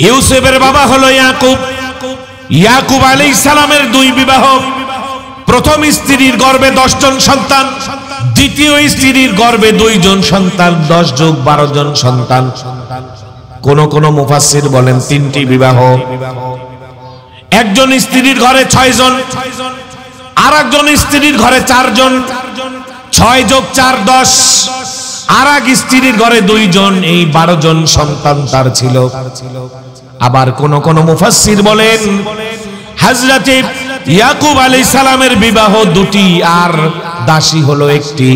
ইউসুফের বাবা হলো ইয়াকুব। ইয়াকুব আলাইহিস সালামের দুই বিবাহ। প্রথম স্ত্রীর গর্ভে 10 জন সন্তান, দ্বিতীয় স্ত্রীর গর্ভে 2 জন সন্তান, 10 যোগ 12 জন সন্তান। কোন কোন মুফাসসির বলেন 3টি বিবাহ। একজন স্ত্রীর ঘরে 6 জন, আর একজন স্ত্রীর ঘরে 4 জন, 6 যোগ 4 10। আর এক স্ত্রীর ঘরে 2 জন, এই 12 জন সন্তান তার ছিল। আবার কোন কোন মুফাসসির বলেন হযরতে ইয়াকুব আলাইহিস সালামের বিবাহ 2টি আর দাসী হলো 1টি।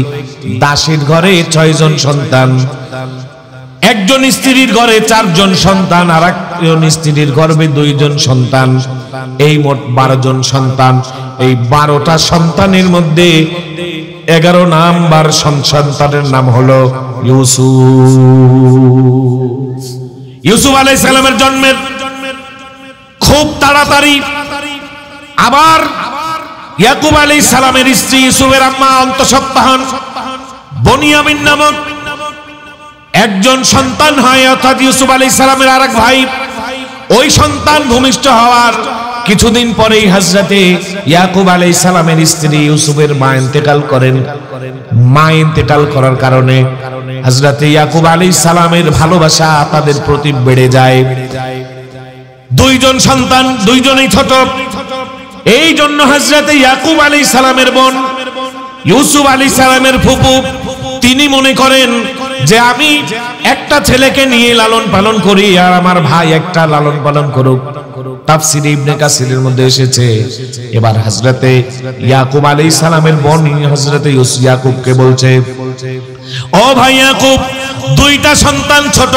দাসীর ঘরে 6 জন সন্তান, একজন স্ত্রীর ঘরে 4 জন সন্তান, আর একজন স্ত্রীর গর্ভে 2 জন সন্তান, এই মোট 12 জন সন্তান। এই 12টা সন্তানের মধ্যে 11 নাম্বার সন্তানের নাম হলো ইউসুফ। ইউসুফ আলাইহিস সালামের জন্মের খুব তাড়াতাড়ি আবার ইয়াকুব আলাইহিস সালামের স্ত্রী ইউসুফের আম্মা অন্তঃসত্ত্বা হন। বনিয়ামিন নামক একজন সন্তান হয়, অর্থাৎ ইউসুফ আলাইহিস সালামের আরেক ভাই। ওই সন্তান ভূমিষ্ঠ হওয়ার কিছুদিন পরেই হযরতে ইয়াকুব আলাইহিস সালামের স্ত্রী ইউসুফের মা ইন্তেকাল করেন। মা ইন্তেকাল করার কারণে হযরতে ইয়াকুব আলাইহিস সালামের ভালোবাসা তাদের প্রতি বেড়ে যায়। 2 জন সন্তান, 2 জনই ছোট। এই জন্য হযরতে ইয়াকুব আলাইহিস সালামের বোন ইউসুফ আলাইহিস সালামের ফুফু তিনি মনে করেন যে আমি একটা ছেলেকে নিয়ে লালন পালন করি আর আমার ভাই একটা লালন পালন করুক। তাফসীরে ইবনে কাসিরের মধ্যে এসেছে এবার হযরতে ইয়াকুব আলাইহিস সালামের বোন হযরতে ইয়াকুবকে বলছে, ও ভাই ইয়াকুব, 2টা সন্তান ছোট,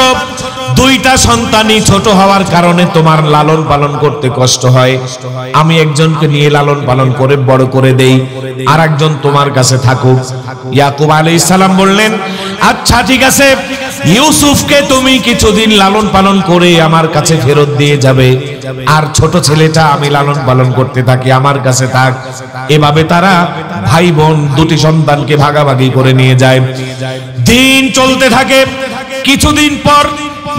2টা সন্তানই ছোট হওয়ার কারণে তোমার লালন পালন করতে কষ্ট হয়। আমি একজনকে নিয়ে লালন পালন করে বড় করে দেই, আর একজন তোমার কাছে থাকুক। ইয়াকুব আলাইহিস সালাম বললেন, আচ্ছা ঠিক আছে, ইউসুফকে তুমি কিছুদিন লালন পালন করে আমার কাছে ফেরত দিয়ে যাবে, আর ছোট ছেলেটা আমি লালন পালন করতে থাকি, আমার কাছে থাক। এভাবে তারা ভাই বোন 2টি সন্তানকে ভাগাভাগি করে নিয়ে যায়। দিন চলতে থাকে। কিছুদিন পর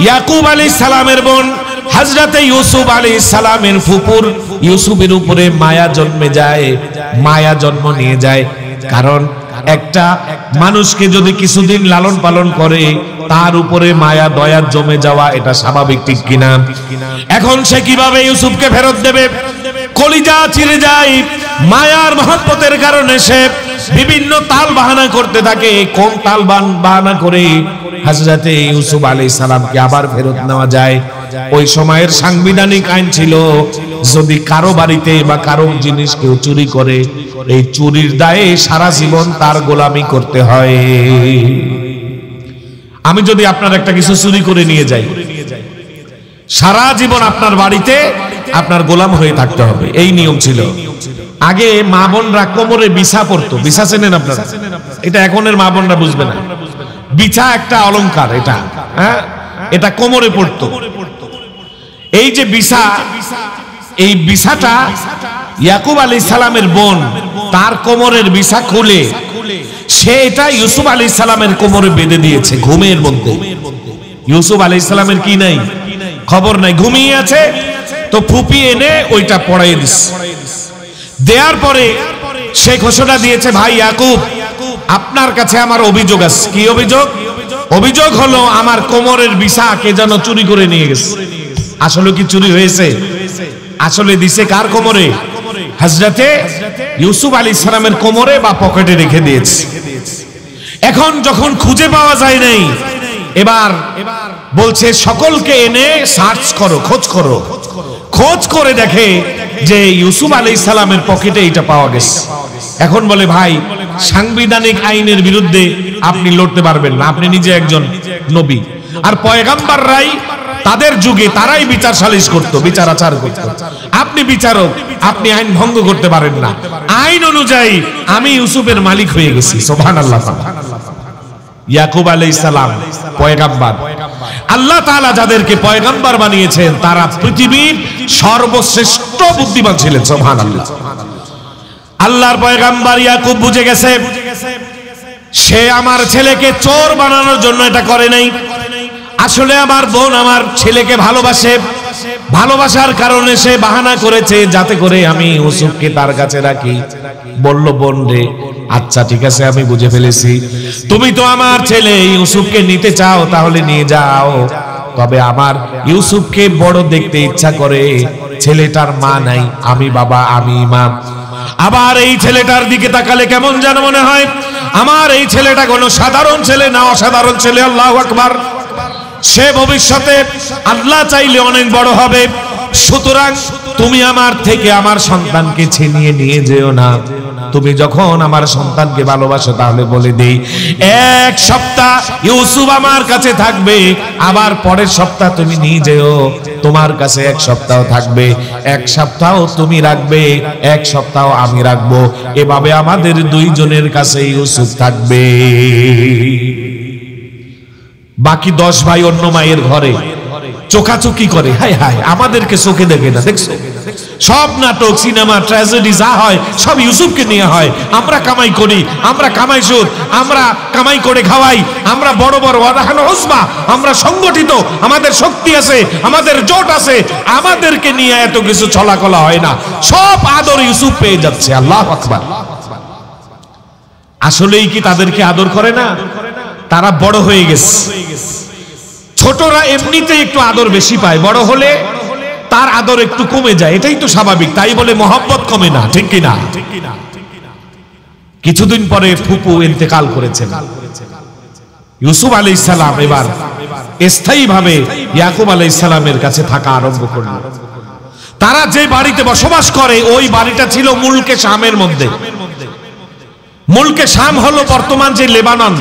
ইয়াকুব আলাইহিস সালামের বোন হযরতে ইউসুফ আলাইহিস সালামের ফুফুর ইউসুফের উপরে মায়া জন্মে যায়, মায়া জন্ম নিয়ে যায়। কারণ একটা মানুষকে যদি কিছুদিন লালন পালন করে তার উপরে মায়া দয়া জমে যাওয়া এটা স্বাভাবিক, ঠিক কিনা? এখন সে কিভাবে ইউসুফকে ফেরত দেবে? কলিজা চিরে যায়। মায়ার মহব্বতের কারণে সে বিভিন্ন তাল বাহানা করতে থাকে। কোন তাল বাহানা করে হযরতে ইউসুফ আলাইহিস সালামকে আবার ফেরত নেওয়া যায়? ওই সময়ের সাংবিধানিক আইন ছিল, যদি কারো বাড়িতে বা কারো জিনিস কেউ চুরি করে, এই চুরির দায়ে সারা জীবন তার গোলামি করতে হয়। আমি যদি আপনার একটা কিছু চুরি করে নিয়ে যাই, সারা জীবন আপনার বাড়িতে আপনার গোলাম হয়ে থাকতে হবে, এই নিয়ম ছিল। আগে মা বোনরা কোমরে বিছা পরতো। বিছা চেনেন আপনারা? এটা এখনের মা বোনরা বুঝবে না। বিছা একটা অলংকার, এটা হ্যাঁ, এটা কোমরে পড়তো। এই যে বিছা, এই বিছাটা ইয়াকুব আলাইহিস সালামের বোন তার কোমরের বিছা খুলে সে এটা ইউসুফ আলাইহিস সালামের কোমরে বেঁধে দিয়েছে ঘুমের মধ্যে। ইউসুফ আলাইহিস সালামের কি নাই, খবর নাই, ঘুমিয়ে আছে। তো ফুপি এনে ওইটা পড়াই দিছে। দেওয়ার পরে সে ঘোষণা দিয়েছে, ভাই ইয়াকুব, আপনার কাছে আমার অভিযোগ আছে। কি অভিযোগ? অভিযোগ হলো আমার কোমরের বিছা কে যেন চুরি করে নিয়ে গেছে। আসলে কি চুরি হয়েছে? আসলে দিছে কার কোমরে? হযরতে ইউসুফ আলাইহিস সালামের কোমরে বা পকেটে রেখে দিয়েছে। এখন যখন খুঁজে পাওয়া যায় নাই, এবার বলছে সকলকে এনে সার্চ করো, খোঁজ করো। খোঁজ করে দেখে যে ইউসুফ আলাইহিস সালামের পকেটে এটা পাওয়া গেছে। এখন বলে, ভাই, সাংবিধানিক আইনের বিরুদ্ধে আপনি লড়তে পারবেন না, আপনি নিজে একজন নবী, আর পয়গম্বররাই তাদের যুগে তারাই বিচার সালিশ করত, বিচার আচার করত। আপনি বিচারক, আপনি আইন ভঙ্গ করতে পারেন না। আইন অনুযায়ী আমি ইউসুফের মালিক হয়ে গেছি। সুবহানাল্লাহ। ইয়াকুব আলাইহিস সালাম পয়গম্বর। আল্লাহ তাআলা যাদেরকে পয়গম্বর বানিয়েছেন তারা পৃথিবীর সর্বশ্রেষ্ঠ বুদ্ধিমান ছিলেন। সুবহানাল্লাহ। আল্লাহর পয়গম্বর ইয়াকুব বুঝে গেছে সে আমার ছেলেকে চোর বানানোর জন্য এটা করে নাই। আসলে আমার বোন আমার ছেলেকে ভালোবাসে, ভালোবাসার কারণে সে বাহানা করেছে যাতে করে আমি ইউসুফকে তার কাছে রাখি। বলল, বোন রে, আচ্ছা ঠিক আছে, আমি বুঝে ফেলেছি, তুমি তো আমার ছেলে ইউসুফকে নিতে চাও, তাহলে নিয়ে যাও। তবে আমার ইউসুফকে বড় দেখতে ইচ্ছা করে, ছেলেটার মা নাই, আমি বাবা, আমি ইমাম। আবার এই ছেলেটার দিকে তাকালে কেমন যেন মনে হয় আমার এই ছেলেটা কোনো সাধারণ ছেলে না, অসাধারণ ছেলে। আল্লাহু আকবার। সে ভবিষ্যতে আল্লাহ চাইলে অনেক বড় হবে। সুতরাং তুমি আমার থেকে আমার সন্তানকে ছিনিয়ে নিয়ে যেও না। তুমি যখন আমার সন্তানকে ভালোবাসো তাহলে বলে দেই, এক সপ্তাহ ইউসুফ আমার কাছে থাকবে, আবার পরের সপ্তাহ তুমি নিয়ে যেও, তোমার কাছে এক সপ্তাহ থাকবে, এক সপ্তাহ তুমি রাখবে, এক সপ্তাহ আমি রাখবো। এভাবে আমাদের দুইজনের কাছে ইউসুফ থাকবে। বাকি 10 ভাই অন্য মায়ের ঘরে চোখাচোখি করে, হায় হায় আমাদেরকে চোখে দেখে না। দেখছো, সব নাটক, সিনেমা, ট্র্যাজেডি যা হয় সব ইউসুফকে নিয়ে হয়। আমরা কামাই করি, আমরা কামাইশুর, আমরা কামাই করে খাওয়াই, আমরা বড় বড় ওয়াদাহানুসবা, আমরা সংগঠিত, আমাদের শক্তি আছে, আমাদের জোট আছে, আমাদেরকে নিয়ে এত কিছু ছলাকলা হয় না। সব আদর ইউসুফ পেয়ে যাচ্ছে। আল্লাহু আকবার। আসলেই কি তাদেরকে আদর করে না? তারা বড় হয়ে গেছে। ছোটরা এমনিতে একটু আদর বেশি পায়, বড় হলে তার আদর একটু কমে যায়, এটাই তো স্বাভাবিক। তাই বলে মহব্বত কমে না, ঠিক কিনা? কিছুদিন পরে ফুপু ইন্তেকাল করেছেন। ইউসুফ আলাইহিস সালাম এবার স্থায়ীভাবে ইয়াকুব আলাইহিস সালামের কাছে থাকা আরম্ভ করলেন। তারা যে বাড়িতে বসবাস করে ওই বাড়িটা ছিল মুলকে শামের মধ্যে। মুলকে শাম হলো বর্তমান যে লেবানন,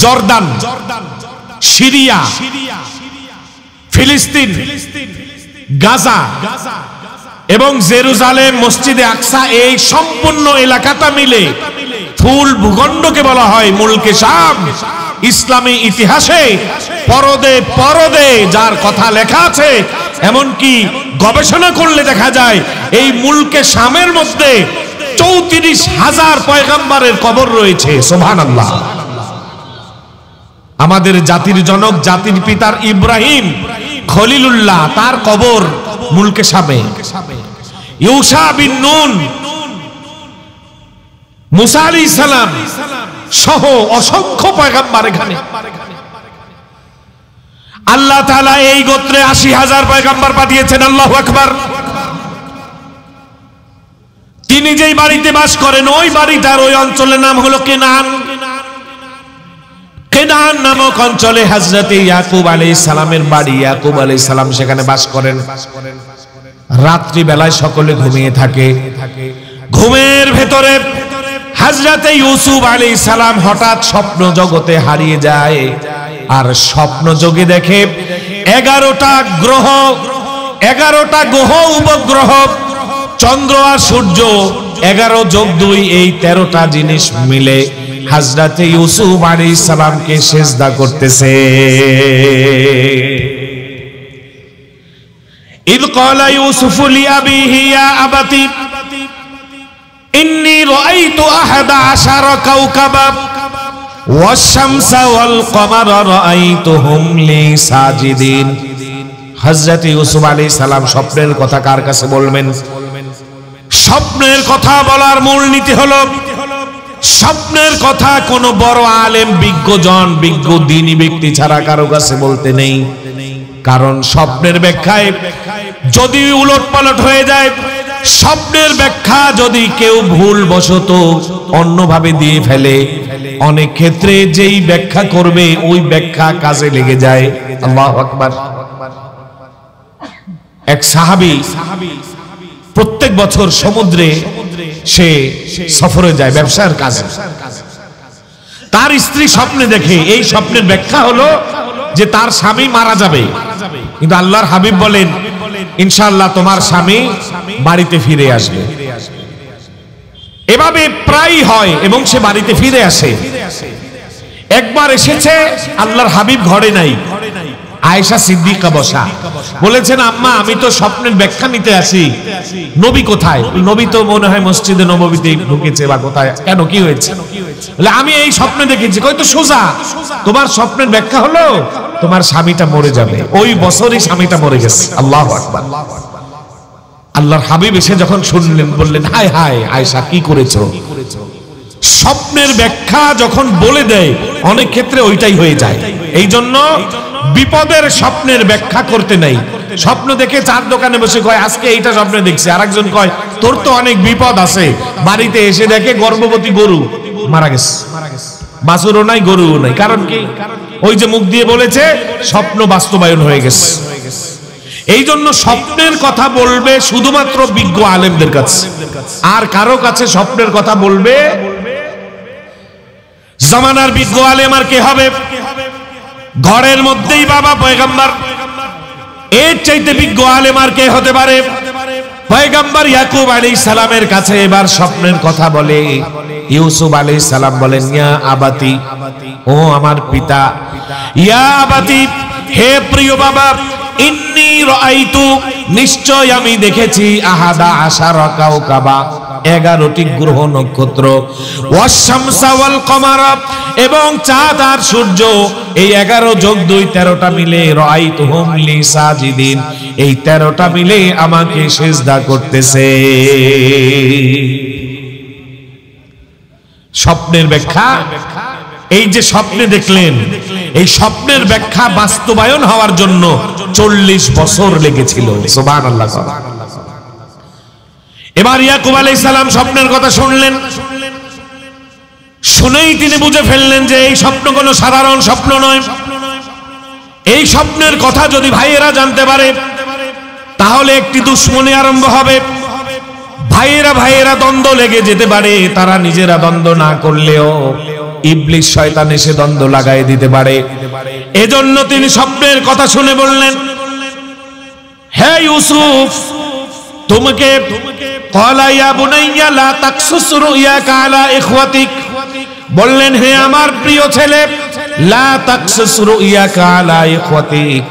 জর্দান, সিরিয়া, ফিলিস্তিন, গাজা এবং জেরুজালেম, মসজিদে আকসা, এই সম্পূর্ণ এলাকাটা মিলে ফুল ভূখণ্ডকে বলা হয় মুলকে শাম। ইসলামী ইতিহাসে পরদে পরদে যার কথা লেখা আছে, এমনকি গবেষণা করলে দেখা যায় এই মুলকে শামের মধ্যে 34,000 পয়গম্বরের কবর রয়েছে। সুবহানাল্লাহ। আমাদের জাতির জনক, জাতির পিতার ইব্রাহিম খলিলুল্লাহ, তার কবর মুলকে শামে। ইউসা বিন নুন, মুসা আলাইহিস সালাম সহ অসংখ্য পয়গম্বর এখানে। আল্লাহ তাআলা এই গোত্রে 80,000 পয়গম্বর পাঠিয়েছেন। আল্লাহু আকবার। তিনি যেই বাড়িতে বাস করেন ওই বাড়িটার ওই অঞ্চলের নাম হলো কেনান। কেনান নামক অঞ্চলে হযরত ইয়াকুব আলাইহিস সালামের বাড়ি। ইয়াকুব আলাইহিস সালাম সেখানে বাস করেন। রাত্রি বেলায় সকলে ঘুমিয়ে থাকে। ঘুমের ভেতরে হযরত ইউসুফ আলাইহিস সালাম হঠাৎ স্বপ্ন জগতে হারিয়ে যায়। আর স্বপ্ন যোগে দেখে 11টা গ্রহ, 11টা গ্রহ উপগ্রহ, চন্দ্র আর সূর্য, 11 যোগ 2 এই 13টা জিনিস মিলে হযরত ইউসুফ আলাইহিস সালামকে সিজদা করতেছে। ইদ ক্বালা ইউসুফু লিআবিহি ইয়া আবাতি ইন্নী রাআইতু আহাদা আশারা কাওকাবা ওয়াশ-শামসা ওয়াল কমারা রাআইতুহুম লি সাজিদিন। হযরত ইউসুফ আলাইহিস সালাম স্বপ্নের কথা কার কাছে বলবেন? স্বপ্নের কথা বলার মূল নীতি হলো, স্বপ্নের কথা কোন বড় আলেম, বিজ্ঞজন, বিজ্ঞ দ্বীনি ব্যক্তি ছাড়া কারো কাছে বলতে নেই। কারণ স্বপ্নের ব্যাখ্যায় যদি উলটপালট হয়ে যায়, স্বপ্নের ব্যাখ্যা যদি কেউ ভুলবশত অন্যভাবে দিয়ে ফেলে, অনেক ক্ষেত্রে যেই ব্যাখ্যা করবে ওই ব্যাখ্যা কাজে লেগে যায়। আল্লাহু আকবার। এক সাহাবী প্রত্যেক বছর সমুদ্রে সে সফরে যায় ব্যবসার কাজে। তার স্ত্রী স্বপ্নে দেখে, এই স্বপ্নের ব্যাখ্যা হলো যে তার স্বামী মারা যাবে, কিন্তু আল্লাহর হাবিব বলেন ইনশাআল্লাহ তোমার স্বামী বাড়িতে ফিরে আসবে। এভাবে প্রায় হয় এবং সে বাড়িতে ফিরে আসে। একবার এসেছে, আল্লাহর হাবিব ঘরে নাই, আয়েশা সিদ্দিকা বসা, বলেছেন আম্মা আমি তো স্বপ্নের ব্যাখ্যা নিতে আসি, নবী কোথায়? নবী তো মনে হয় মসজিদে নববীতে ঢুকেছে বা কোথায়। কেন, কি হয়েছে? বলে আমি এই স্বপ্নে দেখেছি। কই তো সোজা, তোমার স্বপ্নের ব্যাখ্যা হলো তোমার স্বামীটা মরে যাবে। ওই বছরই স্বামীটা মরে গেছে। আল্লাহু আকবার। আল্লাহর হাবিব এসে যখন শুনলেন বললেন, হায় হায় আয়েশা, কি করেছো? স্বপ্নের ব্যাখ্যা যখন বলে দেয় অনেক ক্ষেত্রে ওইটাই হয়ে যায়। এই জন্য বিপদের স্বপ্নের ব্যাখ্যা করতে নাই। স্বপ্ন দেখে চার দোকানে বসে কয় আজকে এইটা স্বপ্নে দেখছি, আরেকজন কয় তোর তো অনেক বিপদ আছে, বাড়িতে এসে দেখে গর্ভবতী গরু মারা গেছে, বাছুরও নাই গরুও নাই। কারণ কি? ওই যে মুখ দিয়ে বলেছে স্বপ্ন বাস্তবায়ন হয়ে গেছে। এই জন্য স্বপ্নের কথা বলবে শুধুমাত্র বিজ্ঞ আলেমদের কাছে, আর কারো কাছে স্বপ্নের কথা বলবে জামানার বিজ্ঞ আলেম আর কে হবে? ঘরের মধ্যেই বাবা পয়গম্বর, এর চাইতে বিজ্ঞ আলেম আর কে হতে পারে? পয়গম্বর ইয়াকুব আলাইহিস সালামের কাছে এবার স্বপ্নের কথা বলে। ইউসুফ আলাইহিস সালাম বলেন, ইয়া আবাতি, ও আমার পিতা, ইয়া আবাতি, হে প্রিয় বাবা, ইন্নী রাআইতু, নিশ্চয় আমি দেখেছি, আহাদা আশারা কাওকাবা, 11টি গ্রহ নক্ষত্র, ওয়াশ-শামসা ওয়াল কমারা, এবং চাঁদ আর সূর্য, এই 11 যোগ 2 13টা মিলে, রাআইতুহুম লি সাজিদিন, এই 13টা মিলে আমাকে সিজদা করতেছে। স্বপ্নের ব্যাখ্যা, এই যে স্বপ্নে দেখলেন, এই স্বপ্নের ব্যাখ্যা বাস্তবায়ন হওয়ার জন্য 40 বছর লেগেছিল। সুবহানাল্লাহ। এবার ইয়াকুব আলাইহিস সালাম স্বপ্নের কথা শুনলেন, শুনেই তিনি বুঝে ফেললেন যে এই স্বপ্ন কোনো সাধারণ স্বপ্ন নয়। এই স্বপ্নের কথা যদি ভাইয়েরা জানতে পারে তাহলে একটি দুশ্মনী আরম্ভ হবে। ভাইয়েরা দ্বন্দ্ব লেগে যেতে পারে। তারা নিজেরা দ্বন্দ্ব না করলেও ইবলিস শয়তান এসে দ্বন্দ্ব লাগাই দিতে পারে। এজন্য তিনি স্বপ্নের কথা শুনে বললেন, হে ইউসুফ, তোমাকে ক্বালা ইয়া বুনাইয়া লা তাকসুস রুয়াকা আলা ইখওয়াতিক, বললেন হে আমার প্রিয় ছেলে, লা তাকসুস রুয়াকা আলা ইখওয়াতিক,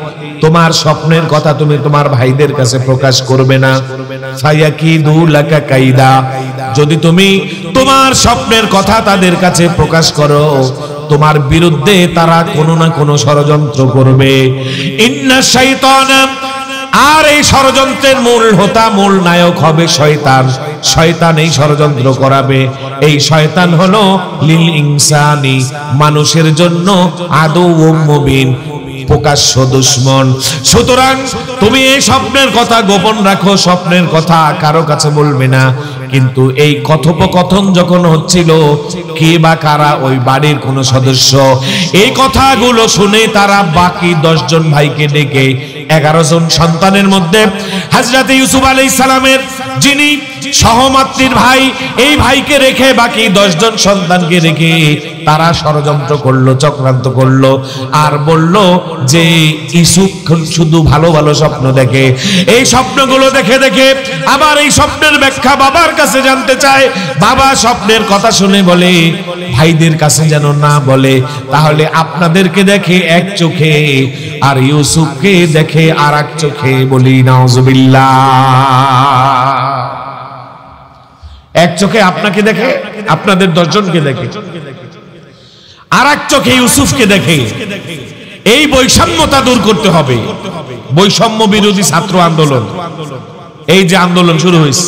তোমার স্বপ্নের কথা তুমি তোমার ভাইদের কাছে প্রকাশ করবে না। ফায়াকিদু লাকা কাইদা, যদি তুমি তোমার স্বপ্নের কথা তাদের কাছে প্রকাশ করো তোমার বিরুদ্ধে তারা কোনো না কোনো ষড়যন্ত্র করবে। ইন্না শাইতানা, আর এই ষড়যন্ত্রের মূল হোতা, মূল নায়ক হবে শয়তান। শয়তান এই ষড়যন্ত্র করাবে। এই শয়তান হলো লিল ইনসানি, মানুষের জন্য আদুউম মুবিন, প্রকাশ্য দুশমন। সুতরাং তুমি এই স্বপ্নের কথা গোপন রাখো, স্বপ্নের কথা কারো কাছে বলবে না। কিন্তু এই কথোপকথন যখন হচ্ছিল, কে বা কারা ওই বাড়ির কোন সদস্য এই কথাগুলো শুনে তারা বাকি 10 জন ভাইকে ডেকে 11 জন সন্তানের মধ্যে হযরত ইউসুফ আলাইহিস সালামের যিনি সহমাতৃর ভাই, এই ভাইকে রেখে বাকি 10 জন সন্তানকে রেখে তারা ষড়যন্ত্র করলো, চক্রান্ত করলো, আর বলল যে ইউসুফ শুধু ভালো ভালো স্বপ্ন দেখে। এই স্বপ্নগুলো দেখে দেখে আবার এই স্বপ্নের ব্যাখ্যা বাবার কাছে জানতে চায়। বাবা স্বপ্নের কথা শুনে বলে ভাইদের কাছে যেন না বলে, তাহলে আপনাদেরকে দেখে এক চোখে আর ইউসুফকে দেখে আর এক চোখে। বলি নাউজুবিল্লাহ। এক চোখে আপনাকে দেখে, আপনাদের 10 জনকে দেখে, আর এক চোখে ইউসুফকে দেখে। এই বৈষম্যতা দূর করতে হবে। বৈষম্য বিরোধী ছাত্র আন্দোলন, এই যে আন্দোলন শুরু হয়েছে,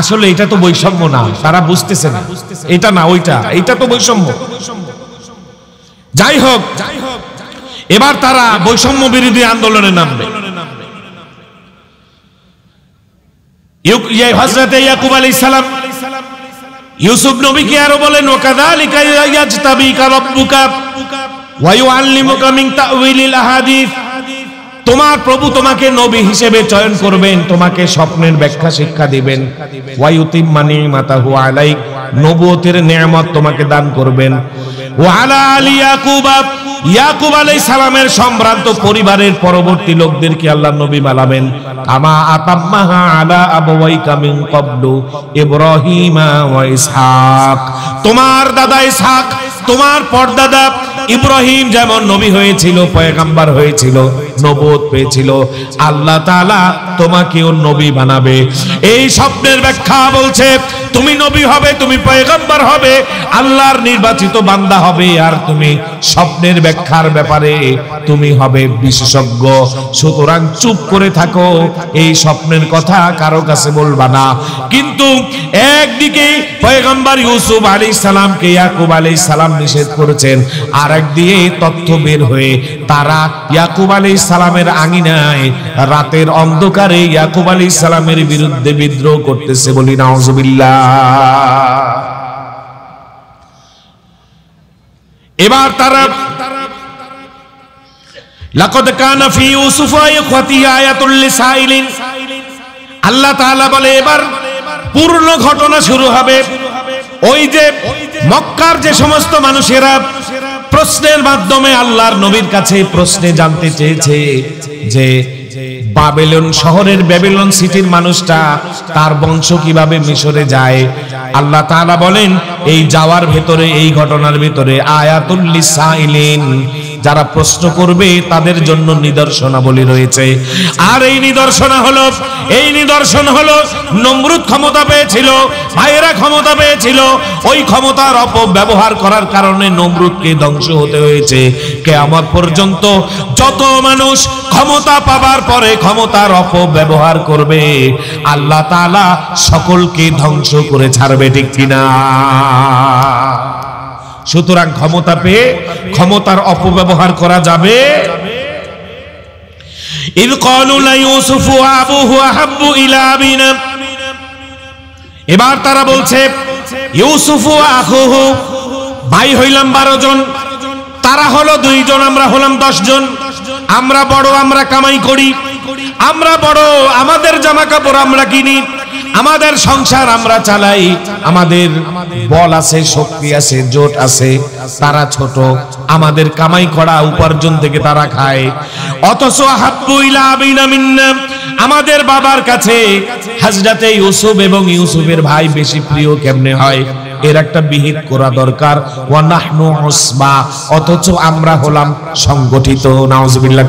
আসলে এটা তো বৈষম্য না, তারা বুঝতেছে না। এটা না ওইটা, এটা তো বৈষম্য। যাই হোক, এবার তারা বৈষম্য বিরোধী আন্দোলনে নামবে। হযরত ইয়াকুব আলাইহিস সালাম ইউসুফ নবীকে আরো বলেন, ওয়াকাযালিকা ইয়াজতাবিকা রাব্বুকা ওয়া ইউআল্লিমুকা মিন তা'ওয়িলিল আহাদিস, তোমার প্রভু তোমাকে নবী হিসেবে চয়ন করবেন, তোমাকে স্বপ্নের ব্যাখ্যা শিক্ষা দিবেন। ওয়া ইউতিম্মা নি'মাতাহু আলাইক, নবুয়তের নিয়ামত তোমাকে দান করবেন। ওয়া আলা আলি ইয়াকুবা, ইয়াকুব আলাইহিস সালামের সম্ভ্রান্ত পরিবারের পরবর্তী লোকদেরকে আল্লাহ নবী বানাবেন। কামা আতাম্মাহা আলা আবাওয়াইকা মিন ক্বাবলু ইব্রাহিমা ওয়া ইসহাক, তোমার দাদা ইসহাক, তোমার পরদাদা ইব্রাহিম যেমন নবী হয়েছিল, পয়গম্বর হয়েছিল, নবুয়ত পেয়েছিল, আল্লাহ তাআলা তোমাকেও নবী বানাবে। এই স্বপ্নের ব্যাখ্যা বলছে তুমি নবী হবে, তুমি পয়গম্বর হবে, আল্লাহর নির্বাচিত বান্দা হবে, আর তুমি স্বপ্নের ব্যাখ্যার ব্যাপারে তুমি হবে বিশেষজ্ঞ। সুতরাং চুপ করে থাকো, এই স্বপ্নের কথা কারো কাছে বলবা না। কিন্তু একদিকে পয়গম্বর ইউসুফ আলাইহিস সালামকে ইয়াকুব আলাইহিস সালাম নিষেধ করেছেন, আর একদিকে তথ্য বের হয়ে তারা ইয়াকুব আলাইহিস সালামের আঙিনায় রাতের অন্ধকারে ইয়াকুব আলাইহিস সালামের বিরুদ্ধে বিদ্রোহ করতেছে। বলি নাউজুবিল্লাহ। এবার তারা লাকাদ কানা ফি ইউসুফ ওয়া ইখওয়াতিহি আয়াতুল লিসাইলিন, আল্লাহ তাআলা বলে এবার পূর্ণ ঘটনা শুরু হবে। ওই যে মক্কার যে সমস্ত মানুষেরা প্রশ্নের মাধ্যমে আল্লাহর নবীর কাছে প্রশ্নে জানতে চেয়েছে যে বাবেলন শহরের ব্যাবিলন সিটির মানুষটা তার বংশ কিভাবে মিশরে যায়, আল্লাহ তাআলা বলেন এই যাওয়ার ভেতরে, এই ঘটনার ভেতরে আয়াতুল লিসাইলিন, যারা প্রশ্ন করবে তাদের জন্য নিদর্শনাবলী রয়েছে। আর এই নিদর্শন হলো নমরুদ ক্ষমতা পেয়েছিল, ভাইয়েরা ক্ষমতা পেয়েছিল, ওই ক্ষমতার অপব্যবহার করার কারণে নমরুদকে ধ্বংস হতে হয়েছে। কিয়ামত পর্যন্ত যত মানুষ ক্ষমতা পাবার পরে ক্ষমতার অপব্যবহার করবে, আল্লাহ তাআলা সকলকে ধ্বংস করে ছাড়বে, ঠিক কিনা? সুতরাং ক্ষমতা পেয়ে ক্ষমতার অপব্যবহার করা যাবে। ইয ক্বালু লা ইউসুফু ওয়া আবুহু আহাব্বু ইলা আবিনা, এবার তারা বলছে ইউসুফ ওয়া আখুহু, ভাই হইলাম 12 জন, তারা হলো 2 জন, আমরা হলাম 10 জন। আমরা বড়, আমরা কামাই করি, আমরা বড়, আমাদের জামা কাপড় আমরা কিনি, আমাদের সংসার আমরা চালাই, আমাদের বল আছে, শক্তি আছে, জোট আছে। তারা ছোট, আমাদের কামাই করা উপার্জন থেকে তারা খায়। অথচ হাব্বু ইলা আবিনা মিন্না, আমাদের বাবার কাছে হযরতে ইউসুফ এবং ইউসুফের ভাই বেশি প্রিয় কেমনে হয়, এর একটা বিহিত করা দরকার। ওয়া নাহনু উসবা, অথচ আমরা হলাম সংগঠিত। নাউজুবিল্লাহ।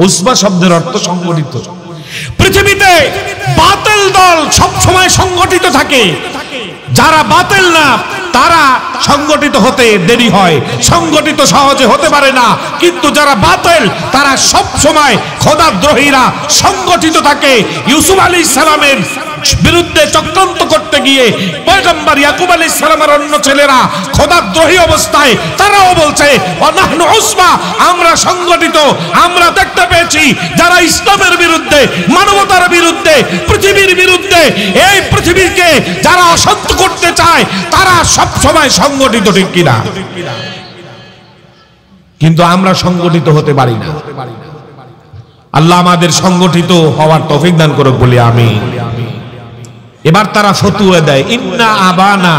উসবা শব্দের অর্থ সংগঠিত। পৃথিবীতে বাতিল দল সব সময় সংগঠিত থাকে, যারা বাতিল না তারা সংগঠিত হতে দেরি হয়, সংগঠিত সহজে হতে পারে না। কিন্তু যারা বাতিল তারা সব সময় খোদাদ্রোহীরা সংগঠিত থাকে। ইউসুফ আলাইহিস সালামের বিরুদ্ধে চক্রান্ত করতে গিয়ে পয়গম্বর ইয়াকুব আলাইহিস সালামের অন্য ছেলেরা খোদাদ্রোহী অবস্থায় তারাও বলছে ওয়া নাহনু উসবা, আমরা সংগঠিত। আমরা দেখতে পেয়েছি যারা ইসলামের বিরুদ্ধে, মানবতার বিরুদ্ধে, পৃথিবীর বিরুদ্ধে, এই পৃথিবীকে যারা অশান্ত করতে চায় তারা সব সময় সংগঠিত, ঠিক কিনা? কিন্তু আমরা সংগঠিত হতে পারি না। আল্লাহ আমাদের সংগঠিত হওয়ার তৌফিক দান করুক, বলি আমিন। এবার তারা ফতোয়া দেয় ইন্না আবানা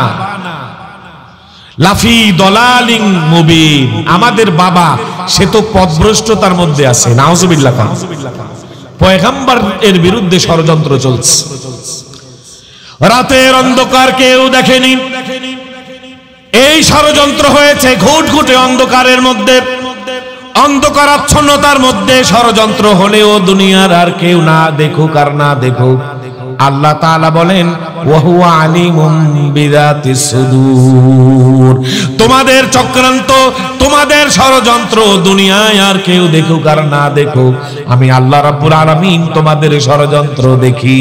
লাফি দলালিন মুবিন, আমাদের বাবা সে তো পথভ্রষ্টতার মধ্যে আছে। নাউজুবিল্লাহ। পয়গম্বর এর বিরুদ্ধে ষড়যন্ত্র চলছে, রাতের অন্ধকার কেউ দেখেনি, এই ষড়যন্ত্র হয়েছে ঘুটঘুটে অন্ধকারের মধ্যে, অন্ধকারাচ্ছন্নতার মধ্যে ষড়যন্ত্র হলেও দুনিয়ার আর কেউ না দেখুক আর না দেখুক, আল্লাহ তাআলা বলেন ওয়া হুয়া আলিমুম বিযাতিস সুদূর, তোমাদের চক্রান্ত, তোমাদের ষড়যন্ত্র দুনিয়ায় আর কেউ দেখুক আর না দেখুক, আমি আল্লাহ রাব্বুল আলামিন তোমাদের ষড়যন্ত্র দেখি।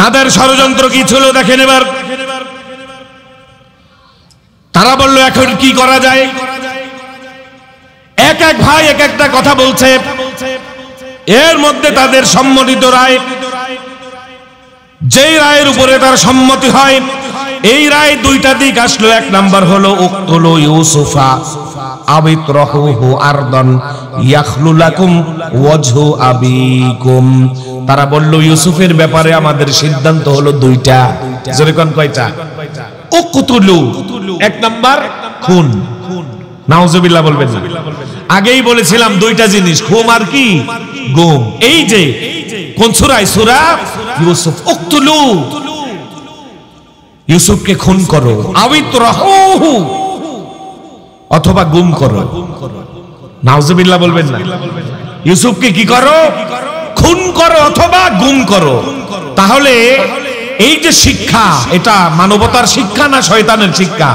তাদের ষড়যন্ত্র কি ছিল দেখেন এবার। তারা বলল এখন কি করা যায়। এক এক ভাই এক একটা কথা বলছে, এর মধ্যে তাদের সম্মতিত রায়, যেই রায়ের উপরে তার সম্মতি হয়, এই রায় দুইটা দিক আসলো। এক নাম্বার হলো উকতুলু ইউসুফা আবিতরাহুহু আরদান ইয়াখলু লাকুম ওয়াজহু আবিকুম, তারা বলল ইউসুফের ব্যাপারে আমাদের সিদ্ধান্ত হলো দুইটা। জোরে কোন কয়টা? উকতুলু, এক নাম্বার খুন। নাউজুবিল্লাহ বলবেন না। আগেই বলেছিলাম দুইটা জিনিস, খুন আর কি? গুম। এই যে কোন সূরা? সূরা ইউসুফ। উকতুলু, ইউসুফকে খুন করো, আবিতরাহুহু, অথবা গুম করো। নাউজুবিল্লাহ বলবেন না। ইউসুফকে কি করো? খুন করো অথবা গুম করো। তাহলে এই যে শিক্ষা, এটা মানবতার শিক্ষা না শয়তানের শিক্ষা?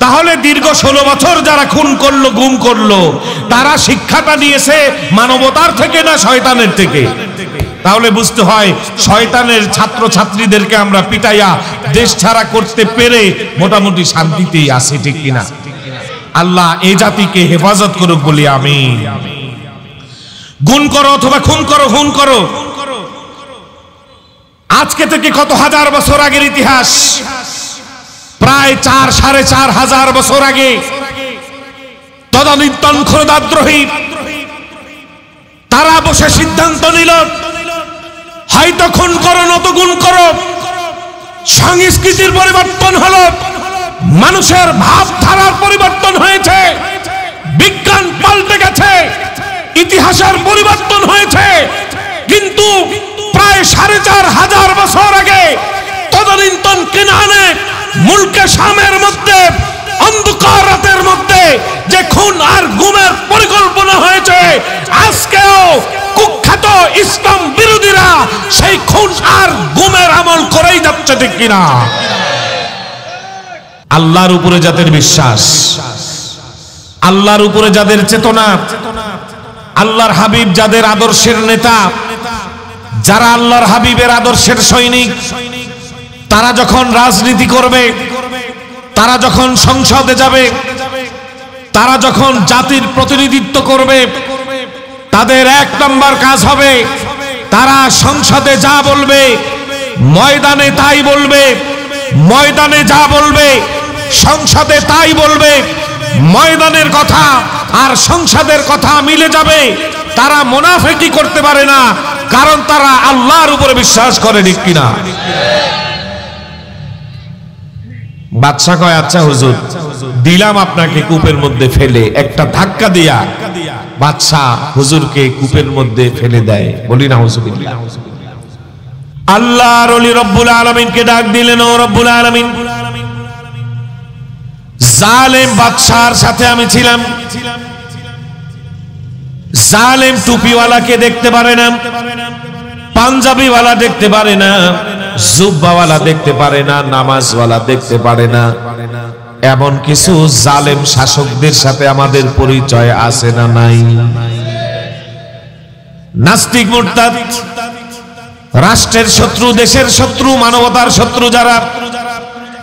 তাহলে দীর্ঘ 16 বছর যারা খুন করলো, গুম করলো, তারা শিক্ষাটা নিয়েছে মানবতার থেকে না শয়তানের থেকে? তাহলে বুঝতে হয় শয়তানের ছাত্র ছাত্রীদেরকে আমরা পিটাইয়া দেশ ছাড়া করতে পেরে মোটামুটি শান্তিতেই আছি, ঠিক কিনা? আল্লাহ এই জাতিকে হেফাজত করুক বলি আমিন। গুণ করো অথবা খুন করো, খুন করো, আজকে থেকে কত হাজার বছর আগের ইতিহাস, প্রায় 4-4.5 বছর আগে তদানীন্তন ক্ষুধাদ্রোহী তারা বসে সিদ্ধান্ত নিল, হয়তো খুন করো নত গুণ করো। সংস্কৃতির পরিবর্তন হলো, মানুষের ভাবধারার পরিবর্তন হয়েছে, বিজ্ঞান পাল্টে গেছে, ইতিহাসের পরিবর্তন হয়েছে। কিন্তু প্রায় 4,500 বছর আগে তদানীন্তন কেনানে মুলকে শামের মধ্যে অন্ধকার রাতের মধ্যে যে খুন আর গুমের পরিকল্পনা হয়েছে, আজকেও কুখ্যাত ইসলাম বিরোধীরা সেই খুন আর গুমের আমল করেই যাচ্ছে, ঠিক কিনা? আল্লাহর উপরে যাদের বিশ্বাস, আল্লাহর উপরে যাদের চেতনা, আল্লাহর হাবিব যাদের আদর্শের নেতা, যারা আল্লাহর হাবিবের আদর্শের সৈনিক, তারা যখন রাজনীতি করবে, তারা যখন সংসদে যাবে, তারা যখন জাতির প্রতিনিধিত্ব করবে, তাদের 1 নম্বর কাজ হবে তারা সংসদে যা বলবে ময়দানে তাই বলবে, ময়দানে যা বলবে সংসদে তাই বলবে। ময়দানের কথা আর সংসদের কথা মিলে যাবে। তারা মুনাফিকি করতে পারে না, কারণ তারা আল্লাহর উপরে বিশ্বাস করে, ঠিক কিনা? বাদশা কয়, আচ্ছা হুজুর, দিলাম আপনাকে কূপের মধ্যে ফেলে। একটা ধাক্কা দিয়া বাদশা হুজুরকে কূপের মধ্যে ফেলে দেয়। বলি না হুজুবিল্লাহ। আল্লাহর ওলি রব্বুল আলামিনকে ডাক দিলেন, ও রব্বুল আলামিন, জালেম বাদশার সাথে আমি ছিলাম। জালেম টুপিওয়ালাকে দেখতে পারে না, পাঞ্জাবিওয়ালা দেখতে পারে না, জুব্বাওয়ালা দেখতে পারে না, নামাজওয়ালা দেখতে পারে না। এমন কিছু জালেম শাসকদের সাথে আমাদের পরিচয় আছে না নাই? নাস্তিক, মুরতাদ, রাষ্ট্রের শত্রু, দেশের শত্রু, মানবতার শত্রু যারা,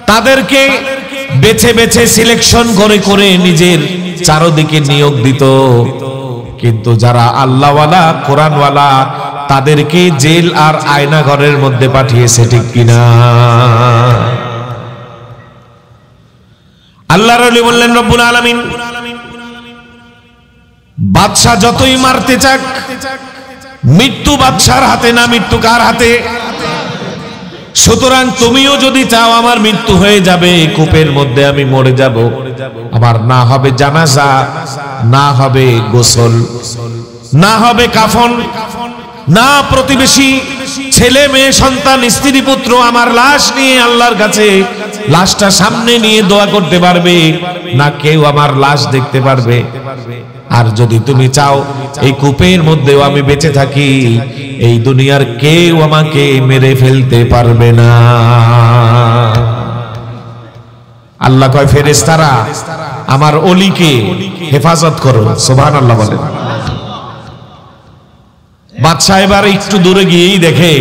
তাদেরকে বেছে বেছে সিলেকশন করে করে নিজের চারদিকে নিয়োগ দিত। কিন্তু যারা আল্লাহওয়ালা, কোরআনওয়ালা, তাদেরকে জেল আর আয়না ঘরের মধ্যে পাঠিয়েছে, ঠিক কিনা? আল্লাহর ওলি বললেন, রব্বুল আলামিন, বাদশা যতই মারতে চাক, মৃত্যু বাদশার হাতে না, মৃত্যু কার হাতে? সুতরাং তুমিও যদি চাও আমার মৃত্যু হয়ে যাবে, কূপের মধ্যে আমি মরে যাব, আবার না হবে জানাজা, না হবে গোসল, না হবে কাফন, না প্রতিবেশী ছেলে মেয়ে সন্তান স্ত্রী পুত্র আমার লাশ নিয়ে আল্লাহর কাছে লাশটা সামনে নিয়ে দোয়া করতে পারবে, না কেউ আমার লাশ দেখতে পারবে। আর যদি তুমি চাও এই কূপের মধ্যেও আমি বেঁচে থাকি, এই দুনিয়ার কেউ আমাকে মেরে ফেলতে পারবে না। আল্লাহ কয়, ফেরেশতারা আমার ওলিকে হেফাজত করো। সুবহানাল্লাহ বলেন। বাদশা এবার একটু দূরে গিয়েই দেখে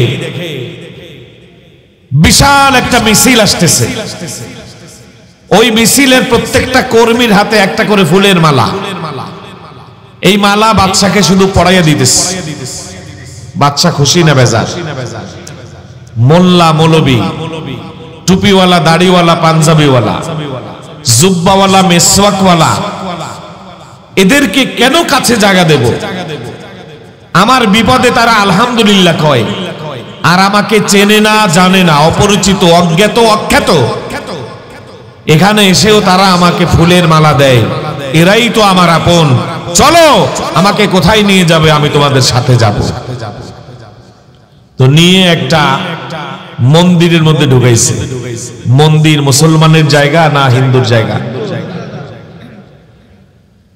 বিশাল একটা মিছিল আসতেছে। ওই মিছিলের প্রত্যেকটা কর্মীর হাতে একটা করে ফুলের মালা। এই মালা বাদশাকে শুধু পড়াইয়া দিতেছে। বাদশা খুশি না বেজার? মোল্লা, মৌলবী, টুপিওয়ালা, দাড়িওয়ালা, পাঞ্জাবিওয়ালা, জুব্বাওয়ালা, মেসওয়াকওয়ালা, এদেরকে কেন কাছে জায়গা দেব? আমার বিপদে তারা আলহামদুলিল্লাহ কয়, আর আমাকে চেনে না, জানে না, অপরিচিত, অজ্ঞাত, অখ্যাত। এখানে এসেও তারা আমাকে ফুলের মালা দেয়। এরাই তো আমার আপন। চলো, আমাকে কোথায় নিয়ে যাবে? আমি তোমাদের সাথে যাব। তো নিয়ে একটা মন্দিরের মধ্যে ঢুকাইছে। মন্দির মুসলমানের জায়গা না হিন্দুর জায়গা?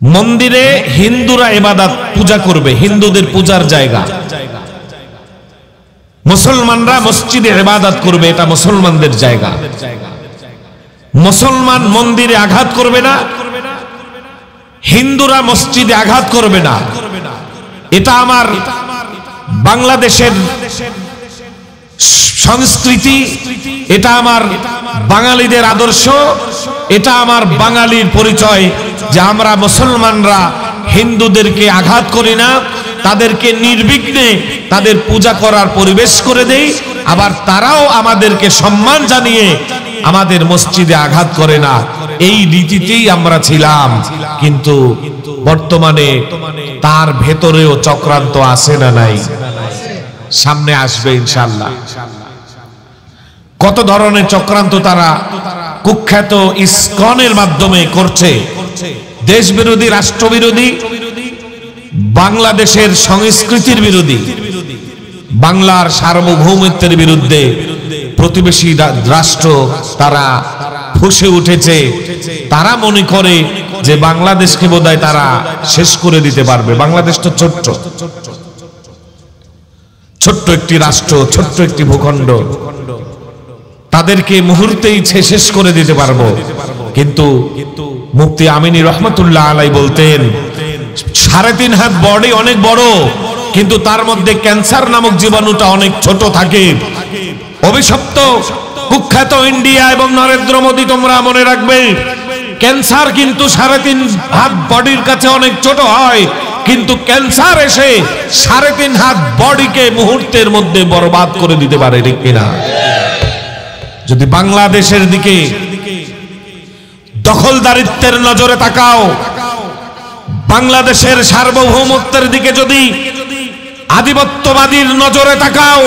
মন্দিরে হিন্দুরা ইবাদত পূজা করবে, হিন্দুদের পূজার জায়গা। মুসলমানরা মসজিদে ইবাদত করবে, এটা মুসলমানদের জায়গা। মুসলমান মন্দিরে আঘাত করবে না, হিন্দুরা মসজিদে আঘাত করবে না। এটা আমার বাংলাদেশের সংস্কৃতি, এটা আমার বাঙালিদের আদর্শ, এটা আমার বাঙালির পরিচয় যে আমরা মুসলমানরা হিন্দুদেরকে আঘাত করি না, তাদেরকে নির্বিঘ্নে তাদের পূজা করার পরিবেশ করে দেই, আবার তারাও আমাদেরকে সম্মান জানিয়ে আমাদের মসজিদে আঘাত করে না। এই রীতিতেই আমরা ছিলাম, কিন্তু বর্তমানে তার ভেতরেও চক্রান্ত আছে না নাই? সামনে আসবে ইনশাআল্লাহ। কত ধরনের চক্রান্ত তারা কুখ্যাত ইসকনের মাধ্যমে করছে। দেশ বিরোধী, রাষ্ট্রবিরোধী, বাংলাদেশের সংস্কৃতির বিরোধী, বাংলার সার্বভৌমত্বের বিরুদ্ধে প্রতিবেশী রাষ্ট্র তারা ফুঁসে উঠেছে। তারা মনে করে যে বাংলাদেশকে বোধহয় তারা শেষ করে দিতে পারবে। বাংলাদেশ তো ছোট্ট ছোট্ট একটি রাষ্ট্র, ছোট্ট একটি ভূখণ্ড, তাদেরকে মুহূর্তেই শেষ করে দিতে পারবো। কিন্তু মুফতি আমিনী রহমতুল্লাহ আলাই বলতেন 3.5 হাত বডি অনেক বড়, কিন্তু তার মধ্যে ক্যান্সার নামক জীবাণুটা অনেক ছোট থাকে। অভিশপ্ত কুখ্যাত ইন্ডিয়া এবং নরেন্দ্র মোদী, তোমরা মনে রাখবে ক্যান্সার কিন্তু 3.5 হাত বডির কাছে অনেক ছোট হয়, কিন্তু ক্যান্সার এসে 3.5 হাত বডিকে মুহূর্তের মধ্যে বরবাদ করে দিতে পারে, ঠিক কিনা? যদি বাংলাদেশের দিকে দখলদারিত্বের নজরে তাকাও, বাংলাদেশের সার্বভৌমত্বের দিকে যদি আধিপত্যবাদীর নজরে তাকাও,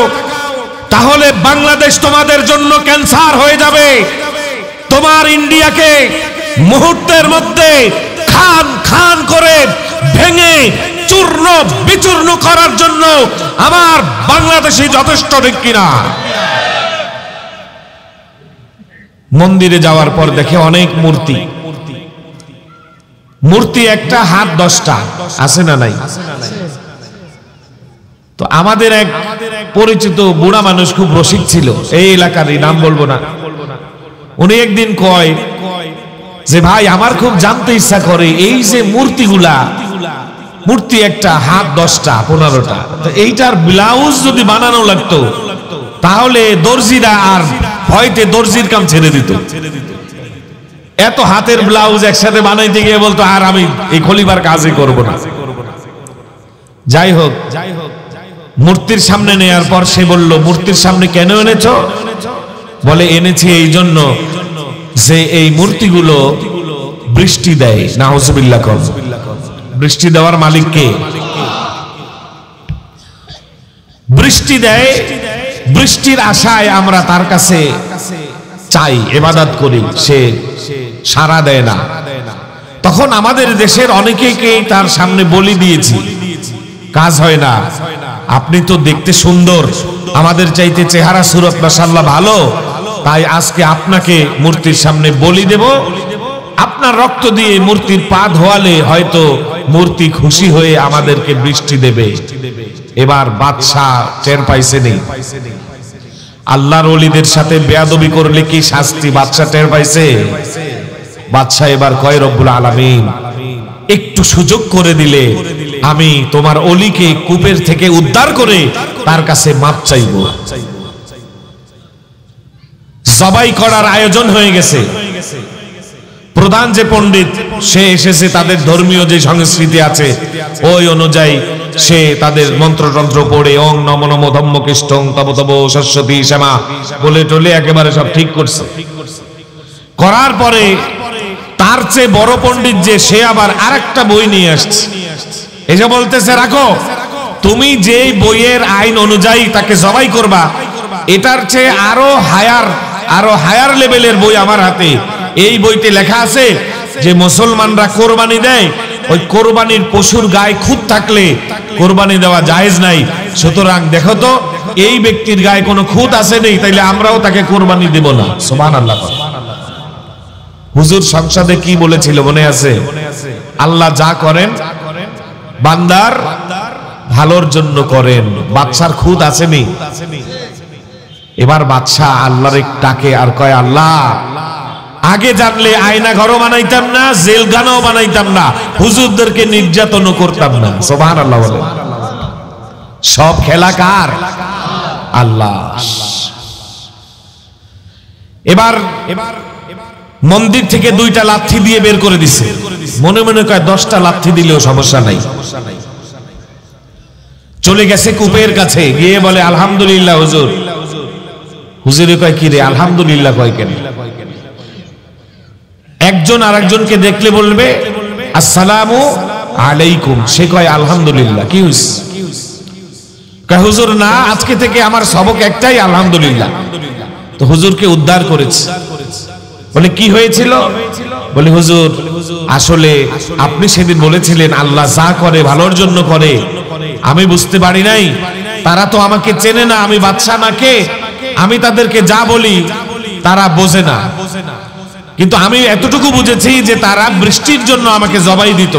তাহলে বাংলাদেশ তোমাদের জন্য ক্যান্সার হয়ে যাবে। তোমার ইন্ডিয়াকে মুহূর্তের মধ্যে খান খান করে ভেঙে চূর্ণ বিচূর্ণ করার জন্য আমার বাংলাদেশই যথেষ্ট, ঠিক কিনা? মন্দিরে যাওয়ার পর দেখে অনেক মূর্তি, মূর্তি একটা হাত 10টা আছে না নাই? তো আমাদের এক পরিচিত বুড়া মানুষ, খুব রসিক ছিল, এই এলাকারই, নাম বলবো না। উনি একদিন কয় যে ভাই, আমার খুব জানতে ইচ্ছা করে এই যে মূর্তিগুলা, মূর্তি একটা হাত 10টা 15টা, তো এইটার ব্লাউজ যদি বানানো লাগতো তাহলে দর্জিরা আর ভয়তে দর্জির কাম ছেড়ে দিত। এত হাতের ব্লাউজ একসাথে বানাইতে গিয়ে বলতো আর আমি এই খলিবার কাজই করব না। যাই হোক, মূর্তির সামনে নেয়ার পর সে বলল, মূর্তির সামনে কেন এনেছো? বলে এনেছি এই জন্য যে এই মূর্তিগুলো বৃষ্টি দেয়। নাউজুবিল্লাহ। বৃষ্টি দেওয়ার মালিক কে? বৃষ্টি দেয়, বৃষ্টির আশায় আমরা তার কাছে চাই, ইবাদত করি, সে সাড়া দেয় না। তখন আমাদের দেশের অনেকেই তার সামনে বলি দিয়েছি, কাজ হয় না। আপনি তো দেখতে সুন্দর, আমাদের চাইতে চেহারা সুরত মাশাআল্লাহ ভালো, তাই আজকে আপনাকে মূর্তির সামনে বলি দেব, আপনার রক্ত দিয়ে মূর্তির পা ধোয়ালে হয়তো মূর্তি খুশি হয়ে আমাদেরকে বৃষ্টি দেবে। এবার বাদশা টের পাইছে নেই। আল্লাহর ওলিদের সাথে বেয়াদবি করলে কি শাস্তি, বাদশা টের পাইছে। বাদশা এবার কয়, রব্বুল আলামিন একটু সুযোগ করে দিলে আমি তোমার ওলিকে কূপের থেকে উদ্ধার করে তার কাছে মাপ চাইব। জবাই করার আয়োজন হয়ে গেছে। প্রধান যে পণ্ডিত সে এসেছে, তাদের ধর্মীয় যে সংস্কৃতি আছে ওই অনুযায়ী সে তাদের মন্ত্রতন্ত্র পড়ে ওং নম নম ধম্মকৃষ্টং তব তব সরস্বতী শ্যামা বলে টলে একেবারে সব ঠিক করছে। করার পরে তার চেয়ে বড় পণ্ডিত যে, সে আবার আরেকটা বই নিয়ে আসছে, এসে বলতেছে, রাখো, তুমি যে বইয়ের আইন অনুযায়ী তাকে জবাই করবা, এটার চেয়ে আরো হায়ার লেভেলের বই আমার হাতে। এই বইতে লেখা আছে যে মুসলমানরা কোরবানি দেয়, ওই কোরবানির পশুর গায়ে খুঁত থাকলে কোরবানি দেওয়া জায়েজ নাই। সুতরাং দেখো তো এই ব্যক্তির গায়ে কোনো খুঁত আছে নেই, তাইলে আমরাও তাকে কোরবানি দেব না। সুবহানাল্লাহ। হুজুর সংসদে কি বলেছিল মনে আছে? আল্লাহ যা করেন বান্দার ভালোর জন্য করেন। বাদশার খুদ আসেনি, এবার বাদশা আল্লাহর ডাকে আর কয়, আল্লাহ আগে জানলে আয়না ঘরও বানাইতাম না, জেলখানাও বানাইতাম না, হুজুরদেরকে নির্যাতনও করতাম না। সুবহানাল্লাহ বলে। সব খেলা কার? আল্লাহ। এবার মন্দির থেকে 2টা লাঠি দিয়ে বের করে দিছে। মনে মনে কয় 10টা লাঠি দিলেও সমস্যা নাই। চলে গেছে কূপের কাছে, গিয়ে বলে আলহামদুলিল্লাহ হুজুর। হুজুরে কয়, কি রে আলহামদুলিল্লাহ কয় কেন? একজন আরেকজনকে দেখলে বলবে আসসালামু আলাইকুম, সে কয় আলহামদুলিল্লাহ। কি হইছে? কয় হুজুর না, আজকে থেকে আমার সবক একটাই আলহামদুলিল্লাহ। তো হুজুরকে উদ্ধার করেছে। বলে কি হয়েছিল? বলে হুজুর আসলে আপনি সেদিন বলেছিলেন আল্লাহ যা করে ভালোর জন্য করে, আমি বুঝতে পারি নাই। তারা তো আমাকে চেনে না, আমি বাদশা নাকে, আমি তাদেরকে যা বলি তারা বোঝে না। কিন্তু আমি এতটুকু বুঝেছি যে তারা বৃষ্টির জন্য আমাকে জবাই দিত।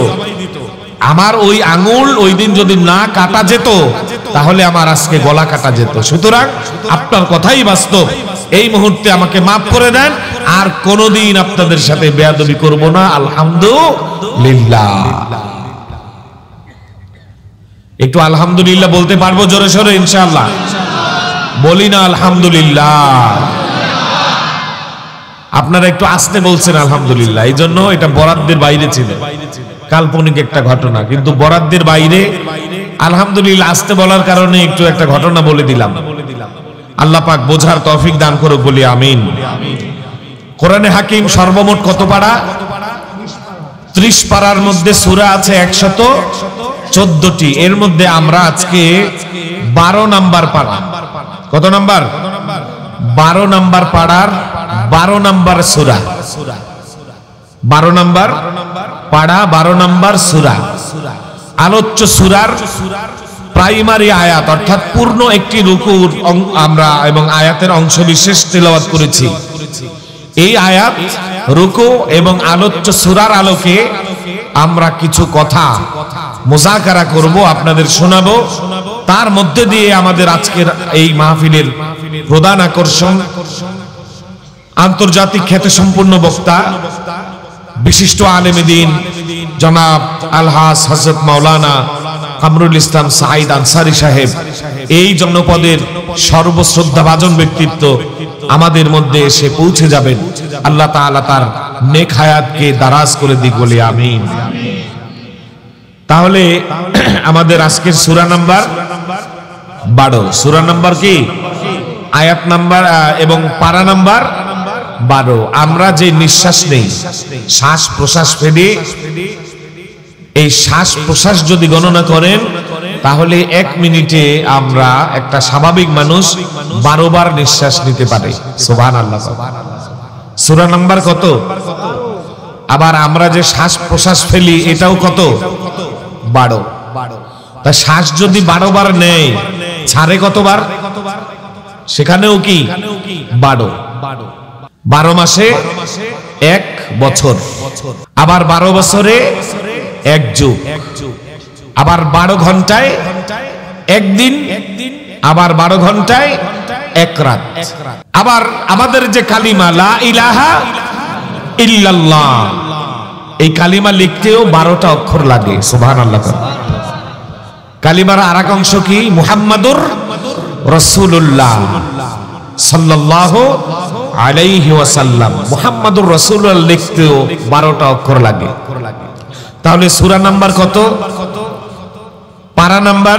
আমার ওই আঙুল ওই দিন যদি না কাটা যেত তাহলে আমার আজকে গলা কাটা যেত। সুতরাং আপনার কথাই বাস্তব, এই মুহূর্তে আমাকে মাফ করে দেন, আর কোনোদিন আপনাদের সাথে বেয়াদবি করব না। আলহামদুলিল্লাহ। একটু আলহামদুলিল্লাহ বলতে পারবো জোরে সোরে ইনশাআল্লাহ? বলি না আলহামদুলিল্লাহ? আপনারা একটু আস্তে বলছেন আলহামদুলিল্লাহ। এই জন্য এটা বরাদ্দের বাইরে ছিল, কাল্পনিক একটা ঘটনা, কিন্তু বরাদ্দের বাইরে আলহামদুলিল্লাহ আস্তে বলার কারণে একটু একটা ঘটনা বলে দিলাম। আল্লাহ পাক বোঝার তৌফিক দান করুক, বলি আমিন। কোরআনে হাকিম সর্বমোট কত পারা? 30 পারার মধ্যে সূরা আছে 114টি। এর মধ্যে আমরা আজকে 12 নাম্বার পারা। কত নাম্বার? 12 নাম্বার পাড়ার 12 নাম্বার সূরা। 12 নাম্বার পাড়া, 12 নাম্বার সূরা। আলোচ্য সূরার প্রাইমারি আয়াত, অর্থাৎ পূর্ণ একটি রুকুর আমরা এবং আয়াতের অংশ বিশেষ তেলাওয়াত করেছি। এই আয়াত, রুকু এবং আলোচ্য সূরার আলোকে আমরা কিছু কথা মুযাকারা করব, আপনাদের শোনাবো। তার মধ্যে দিয়ে আমাদের আজকের এই মাহফিলের প্রধান আকর্ষণ, আন্তর্জাতিক খ্যাতিসম্পন্ন বক্তা, বিশিষ্ট আলেম দ্বীন জনাব আলহাজ হযরত মাওলানা কামরুল ইসলাম সাঈদ আনসারী সাহেব, এই জনপদের সর্বশ্রদ্ধাভাজন ব্যক্তিত্ব আমাদের মধ্যে এসে পৌঁছে যাবেন। আল্লাহ তাআলা তার নেক হায়াতকে দারাজ করে দিক, বলি আমিন। তাহলে আমাদের আজকের সূরা নাম্বার 12। সূরা নাম্বার কি? আয়াত নাম্বার এবং পারা নাম্বার 12। আমরা যে নিঃশ্বাস নেই, শ্বাস প্রশ্বাস ফেলি, এই শ্বাস প্রশ্বাস যদি গণনা করেন তাহলে 1 মিনিটে আমরা একটা স্বাভাবিক মানুষ 12 বার নিঃশ্বাস নিতে পারে। সুবহানাল্লাহ। সূরা নাম্বার কত? আবার আমরা যে শ্বাস প্রশ্বাস ফেলি এটাও কত? 12। তা শ্বাস যদি 12 বার নেয়, ছাড়ে কতবার? সেখানেও কি 12। 12 মাসে 1 বছর, আবার 12 বছরে 1 যুগ, আবার 12 ঘন্টায় 1 দিন, আবার 12 ঘন্টায় 1 রাত। আবার আমাদের যে কালিমা লা ইলাহা ইল্লাল্লাহ, এই কালিমা লিখতেও 12টা অক্ষর লাগে। সুবহানাল্লাহ। কালিমার আরেক অংশ কি? মুহাম্মাদুর রাসূলুল্লাহ সাল্লাল্লাহু আলাইহি ওয়াসাল্লাম। মুহাম্মাদুর রাসূলুল্লাহ লিখতেও 12টা অক্ষর লাগে। তাহলে সূরা নাম্বার কত? পারা নাম্বার,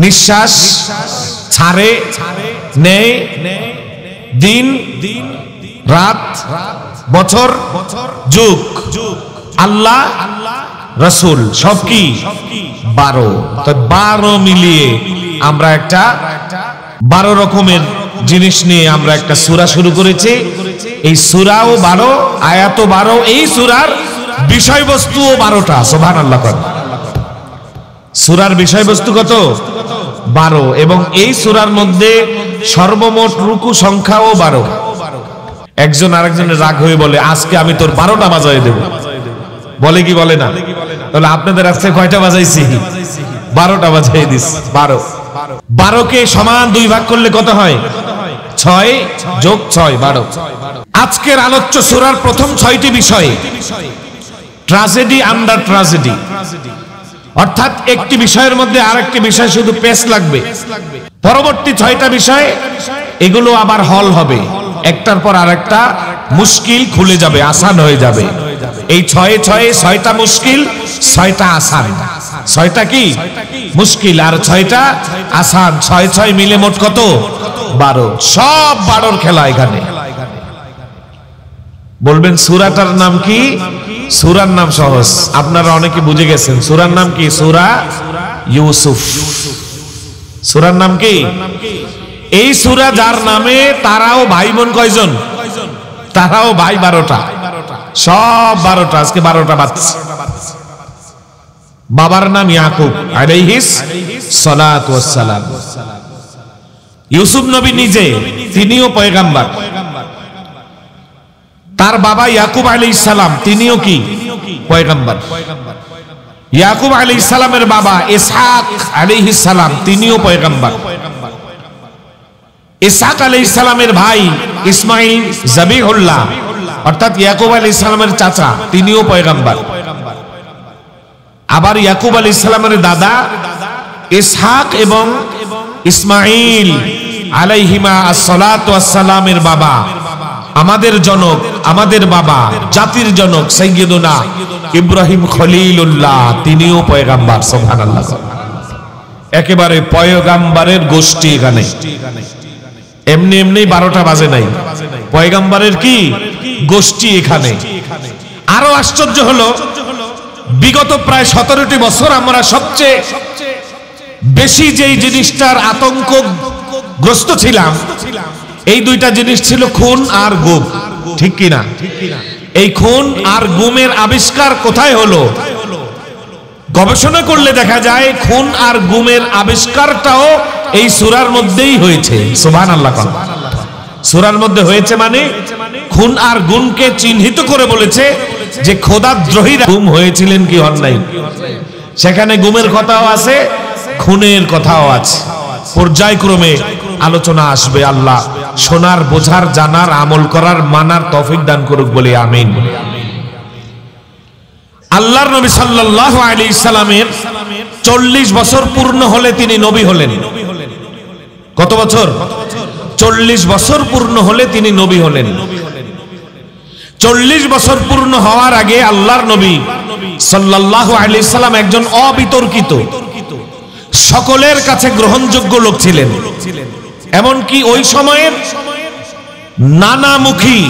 নিঃশ্বাস, ছাড়ে, নেয়, দিন, রাত, বছর, যুগ, আল্লাহ, রাসূল, সব কি 12। তো 12 মিলিয়ে আমরা একটা 12 রকমের জিনিস নিয়ে আমরা একটা সূরা শুরু করেছি। এই সূরাও 12, আয়াতও 12, এই সূরার বিষয়বস্তুও 12টা। সুবহানাল্লাহ। সূরার বিষয়বস্তু কত? 12। এবং এই সূরার মধ্যে সর্বমোট রুকু সংখ্যাও 12। একজন আরেকজনের রাগ হয়ে বলে, আজকে আমি তোর 12টা বাজায় দেব। বলে কি বলে না? তাহলে আপনাদের আজকে কয়টা বাজাইছি? 12টা বাজিয়ে দিস। 12 কে সমান 2 ভাগ করলে কত হয়? 6 যোগ 6 12। আজকের আলোচ্য সূরার প্রথম 6টি বিষয় ট্র্যাজেডি আন্ডার ট্র্যাজেডি, অর্থাৎ একটি বিষয়ের মধ্যে আরেকটি বিষয় শুধু পেশ লাগবে, পরবর্তী 6টা বিষয় এগুলো আবার হল হবে, একটার পর আরেকটা মুশকিল খুলে যাবে, আসান হয়ে যাবে। এই 6টা মুশকিল, 6টা আসান। 6টা কি মুশকিল আর 6টা আসান, 6 মিলে মোট কত? 12। সব 12র খেলা এখানে। বলবেন সূরাটার নাম কি? সূরার নাম সহজ, আপনারা অনেকে বুঝে গেছেন। সূরার নাম কি? সূরা ইউসুফ। সূরার নাম কি? এই সূরা যার নামে তারাও ভাই বোন কয়জন? তারাও ভাই 12টা, সব 12টা। আজকে 12টা বাচ্চা। বাবার নাম ইয়াকুব আলাইহিস সালাতু ওয়াস সালাম। ইউসুফ নবী নিজে, তিনিও পয়গম্বর। তার বাবা ইয়াকুব আলাইহিস সালাম, তিনিও কি পয়গম্বর। ইয়াকুব আলাইহিস সালামের বাবা ইসহাক আলাইহিস সালাম, তিনিও পয়গম্বর। ইসহাক আলাইহিস সালামের ভাই ইসমাঈল যাবিহুল্লাহ, অর্থাৎ ইয়াকুব আলাইহিস সালামের চাচা, তিনিও পয়গম্বর। আবার ইয়াকুব আলাইহিস সালামের দাদা ইসহাক এবং ইসমাঈল আলাইহিমা আসসালাতু ওয়াস সালামের বাবা, আমাদের জনক, আমাদের বাবা, জাতির জনক সাইয়্যিদুনা ইব্রাহিম খলিলুল্লাহ, তিনিও পয়গম্বর। সুবহানাল্লাহ। একেবারে পয়গম্বরের গোষ্ঠী এখানে। এমনি এমনি 12টা বাজে নাই, পয়গম্বরের কি গোষ্ঠী এখানে। আরো আশ্চর্য হলো, বিগত প্রায় 17টি বছর আমরা সবচেয়ে বেশি যেই জিনিসটার আতঙ্কগ্রস্ত ছিলাম, এই 2টা জিনিস ছিল খুন আর গুম। ঠিক কিনা? এই খুন আর গুমের আবিষ্কার কোথায় হলো? গবেষণা করলে দেখা যায় খুন আর গুমের আবিষ্কারটাও এই সূরার মধ্যেই হয়েছে। সুবহানাল্লাহ। সূরার মধ্যে হয়েছে মানে খুন আর গুমকে চিহ্নিত করে বলেছে যে খোদাদ্রোহীরা গুম হয়েছিলেন কি হন নাই। সেখানে গুমের কথাও আছে, খুনের কথাও আছে। পর্যায়ক্রমে আলোচনা আসবে। আল্লাহ শোনার, বোঝার, জানার, আমল করার, মানার তৌফিক দান করুক বলে আমিন। আল্লাহর নবী সাল্লাল্লাহু আলাইহি সাল্লামের 40 বছর পূর্ণ হলে তিনি নবী হলেন। কত বছর? 40 বছর পূর্ণ হলে তিনি নবী হলেন। 40 বছর পূর্ণ হওয়ার আগে আল্লাহর নবী সাল্লাল্লাহু আলাইহি সাল্লাম একজন অবিতর্কিত, সকলের কাছে গ্রহণযোগ্য লোক ছিলেন। এমনকি ওই সময়ের নানামুখী,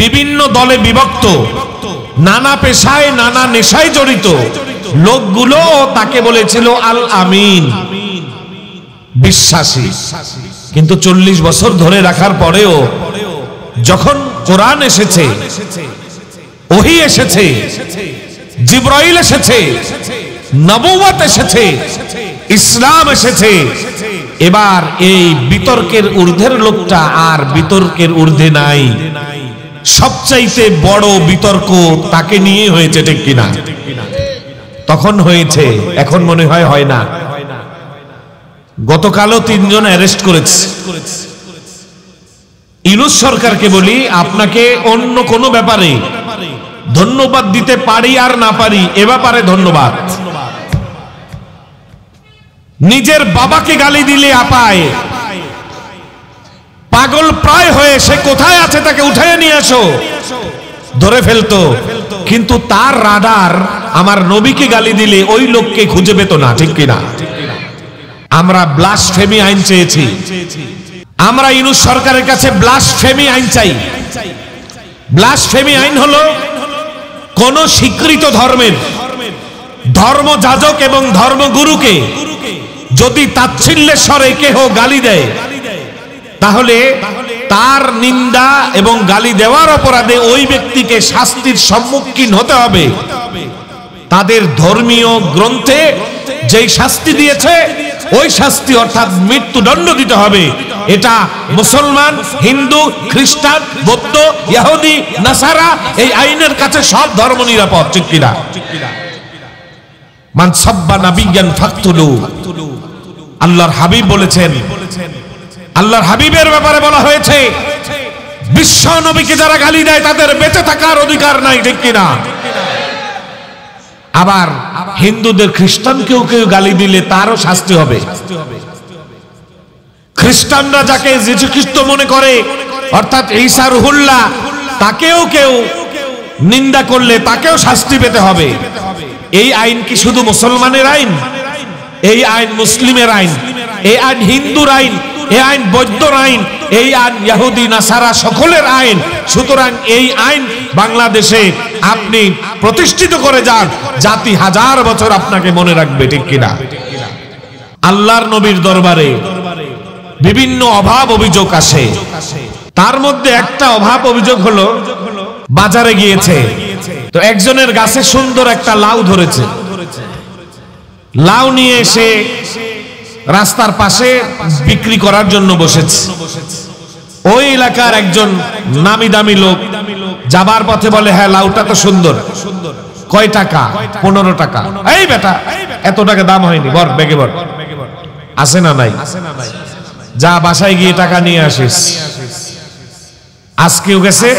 বিভিন্ন দলে বিভক্ত, নানা পেশায়, নানা নেশায় জড়িত লোকগুলো তাকে বলেছিল আল আমিন, বিশ্বাসী। কিন্তু 40 বছর ধরে রাখার পরেও যখন কোরআন এসেছে, ওহী এসেছে, জিবরাইল এসেছে, নবুয়ত এসেছে, ইসলাম এসেছে, এবার এই বিতর্কের ঊর্ধ্বের লোকটা আর বিতর্কের ঊর্ধ্বে নাই। সবচাইতে বড় বিতর্ক তাকে নিয়ে হয়েছে। ঠিক কিনা? তখন হয়েছে, এখন মনে হয় হয় না। গতকালও 3 জন অ্যারেস্ট করেছে। ইউনূস সরকারকে বলি, আপনাকে অন্য কোনো ব্যাপারে ধন্যবাদ দিতে পারি আর না পারি, এ ব্যাপারে ধন্যবাদ। নিজের বাবাকে গালি দিলে আপায় পাগল প্রায় হয়ে সে কোথায় আছে তাকে উঠায় নিয়ে আসো, ধরে ফেলতো। কিন্তু তার রাডার আমার নবীকে গালি দিলে ওই লোককে খুঁজে পেত না। ঠিক কিনা? আমরা ব্লাসফেমি আইন চেয়েছি। আমরা ইউনূস সরকারের কাছে ব্লাসফেমি আইন চাই। ব্লাসফেমি আইন হলো কোন স্বীকৃত ধর্মের ধর্মযাজক এবং ধর্মগুরুকে যদি তাচ্ছিল্যের স্বরে কেহ গালি দেয়, তাহলে তার নিন্দা এবং গালি দেওয়ার অপরাধে ওই ব্যক্তিকে শাস্তির সম্মুখীন হতে হবে। তাদের ধর্মীয় গ্রন্থে যেই শাস্তি দিয়েছে ওই শাস্তি, অর্থাৎ মৃত্যুদণ্ড দিতে হবে। এটা মুসলমান, হিন্দু, খ্রিস্টান, বৌদ্ধ, ইহুদি, নাসারা, এই আইনের কাছে সব ধর্ম নিরাপদ। ঠিক কিনা? মান সাব্বা নাবিয়ান ফাকতুলু। আল্লাহর হাবিব বলেছেন, আল্লাহর হাবিবের ব্যাপারে বলা হয়েছে বিশ্ব নবীকে যারা গালি দেয় তাদের বেঁচে থাকার অধিকার নাই, ঠিক কিনা? আবার হিন্দুদের খ্রিস্টানকেও কেউ গালি দিলে তারও শাস্তি হবে। খ্রিস্টানরা যাকে যীশু খ্রিস্ট মনে করে অর্থাৎ ঈসা রুহুল্লাহ, তাকেও কেউ নিন্দা করলে তাকেও শাস্তি পেতে হবে। এই আইন কি শুধু মুসলমানের আইন? এই আইন মুসলিমের আইন, এই আইন হিন্দুর আইন, এই আইন বৌদ্ধর আইন, এই আইন ইহুদি নাসারা সকলের আইন। সুতরাং এই আইন বাংলাদেশে আপনি প্রতিষ্ঠিত করে যান, জাতি হাজার বছর আপনাকে মনে রাখবে, ঠিক কিনা? আল্লাহর নবীর দরবারে বিভিন্ন অভাব অভিযোগ আসে। তার মধ্যে একটা অভাব অভিযোগ হলো, বাজারে গিয়েছে তো একজনের গাছে সুন্দর একটা লাউ ধরেছে। লাউ নিয়ে এসে রাস্তার পাশে বিক্রি করার জন্য বসেছে। ওই এলাকার একজন নামি দামি লোক যাবার পথে বলে, হ্যাঁ লাউটা তো সুন্দর, কয় টাকা? 15 টাকা। এই বেটা, এত টাকা দাম হয়নি, বর বেগে বর। আসে না নাই? যা বাসায় গিয়ে টাকা নিয়ে আসিস। আজকেও গেছে,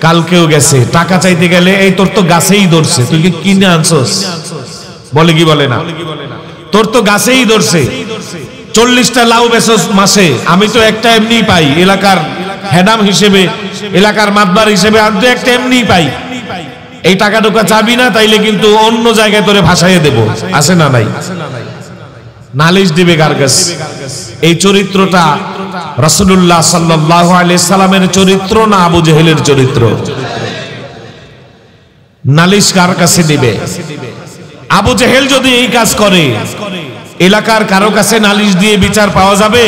কালকেও গেছে, টাকা চাইতে গেলে এই তোর তো গাছেই ধরছে, তুই কি কিনে আনছস? বলে কি বলে না? তোর তো গাছেই ধরছে, 40টা লাউ বেচস মাসে, আমি তো একটা এমনি পাই এলাকার হেডাম হিসেবে, এলাকার মাতবার হিসেবে আমি তো একটা এমনি পাই। এই টাকা টোকা চাবি না, তাইলে কিন্তু অন্য জায়গায় তোরে ভাসাইয়ে দেব। আসে না নাই? নালিশ দিবে কার কাছে? এই চরিত্রটা রাসূলুল্লাহ সাল্লাল্লাহু আলাইহি সাল্লামের চরিত্র না আবু জেহেলের চরিত্র? নালিশ কার কাছে দিবে? আবু জেহেল যদি এই কাজ করে, এলাকার কারো কাছে নালিশ দিয়ে বিচার পাওয়া যাবে?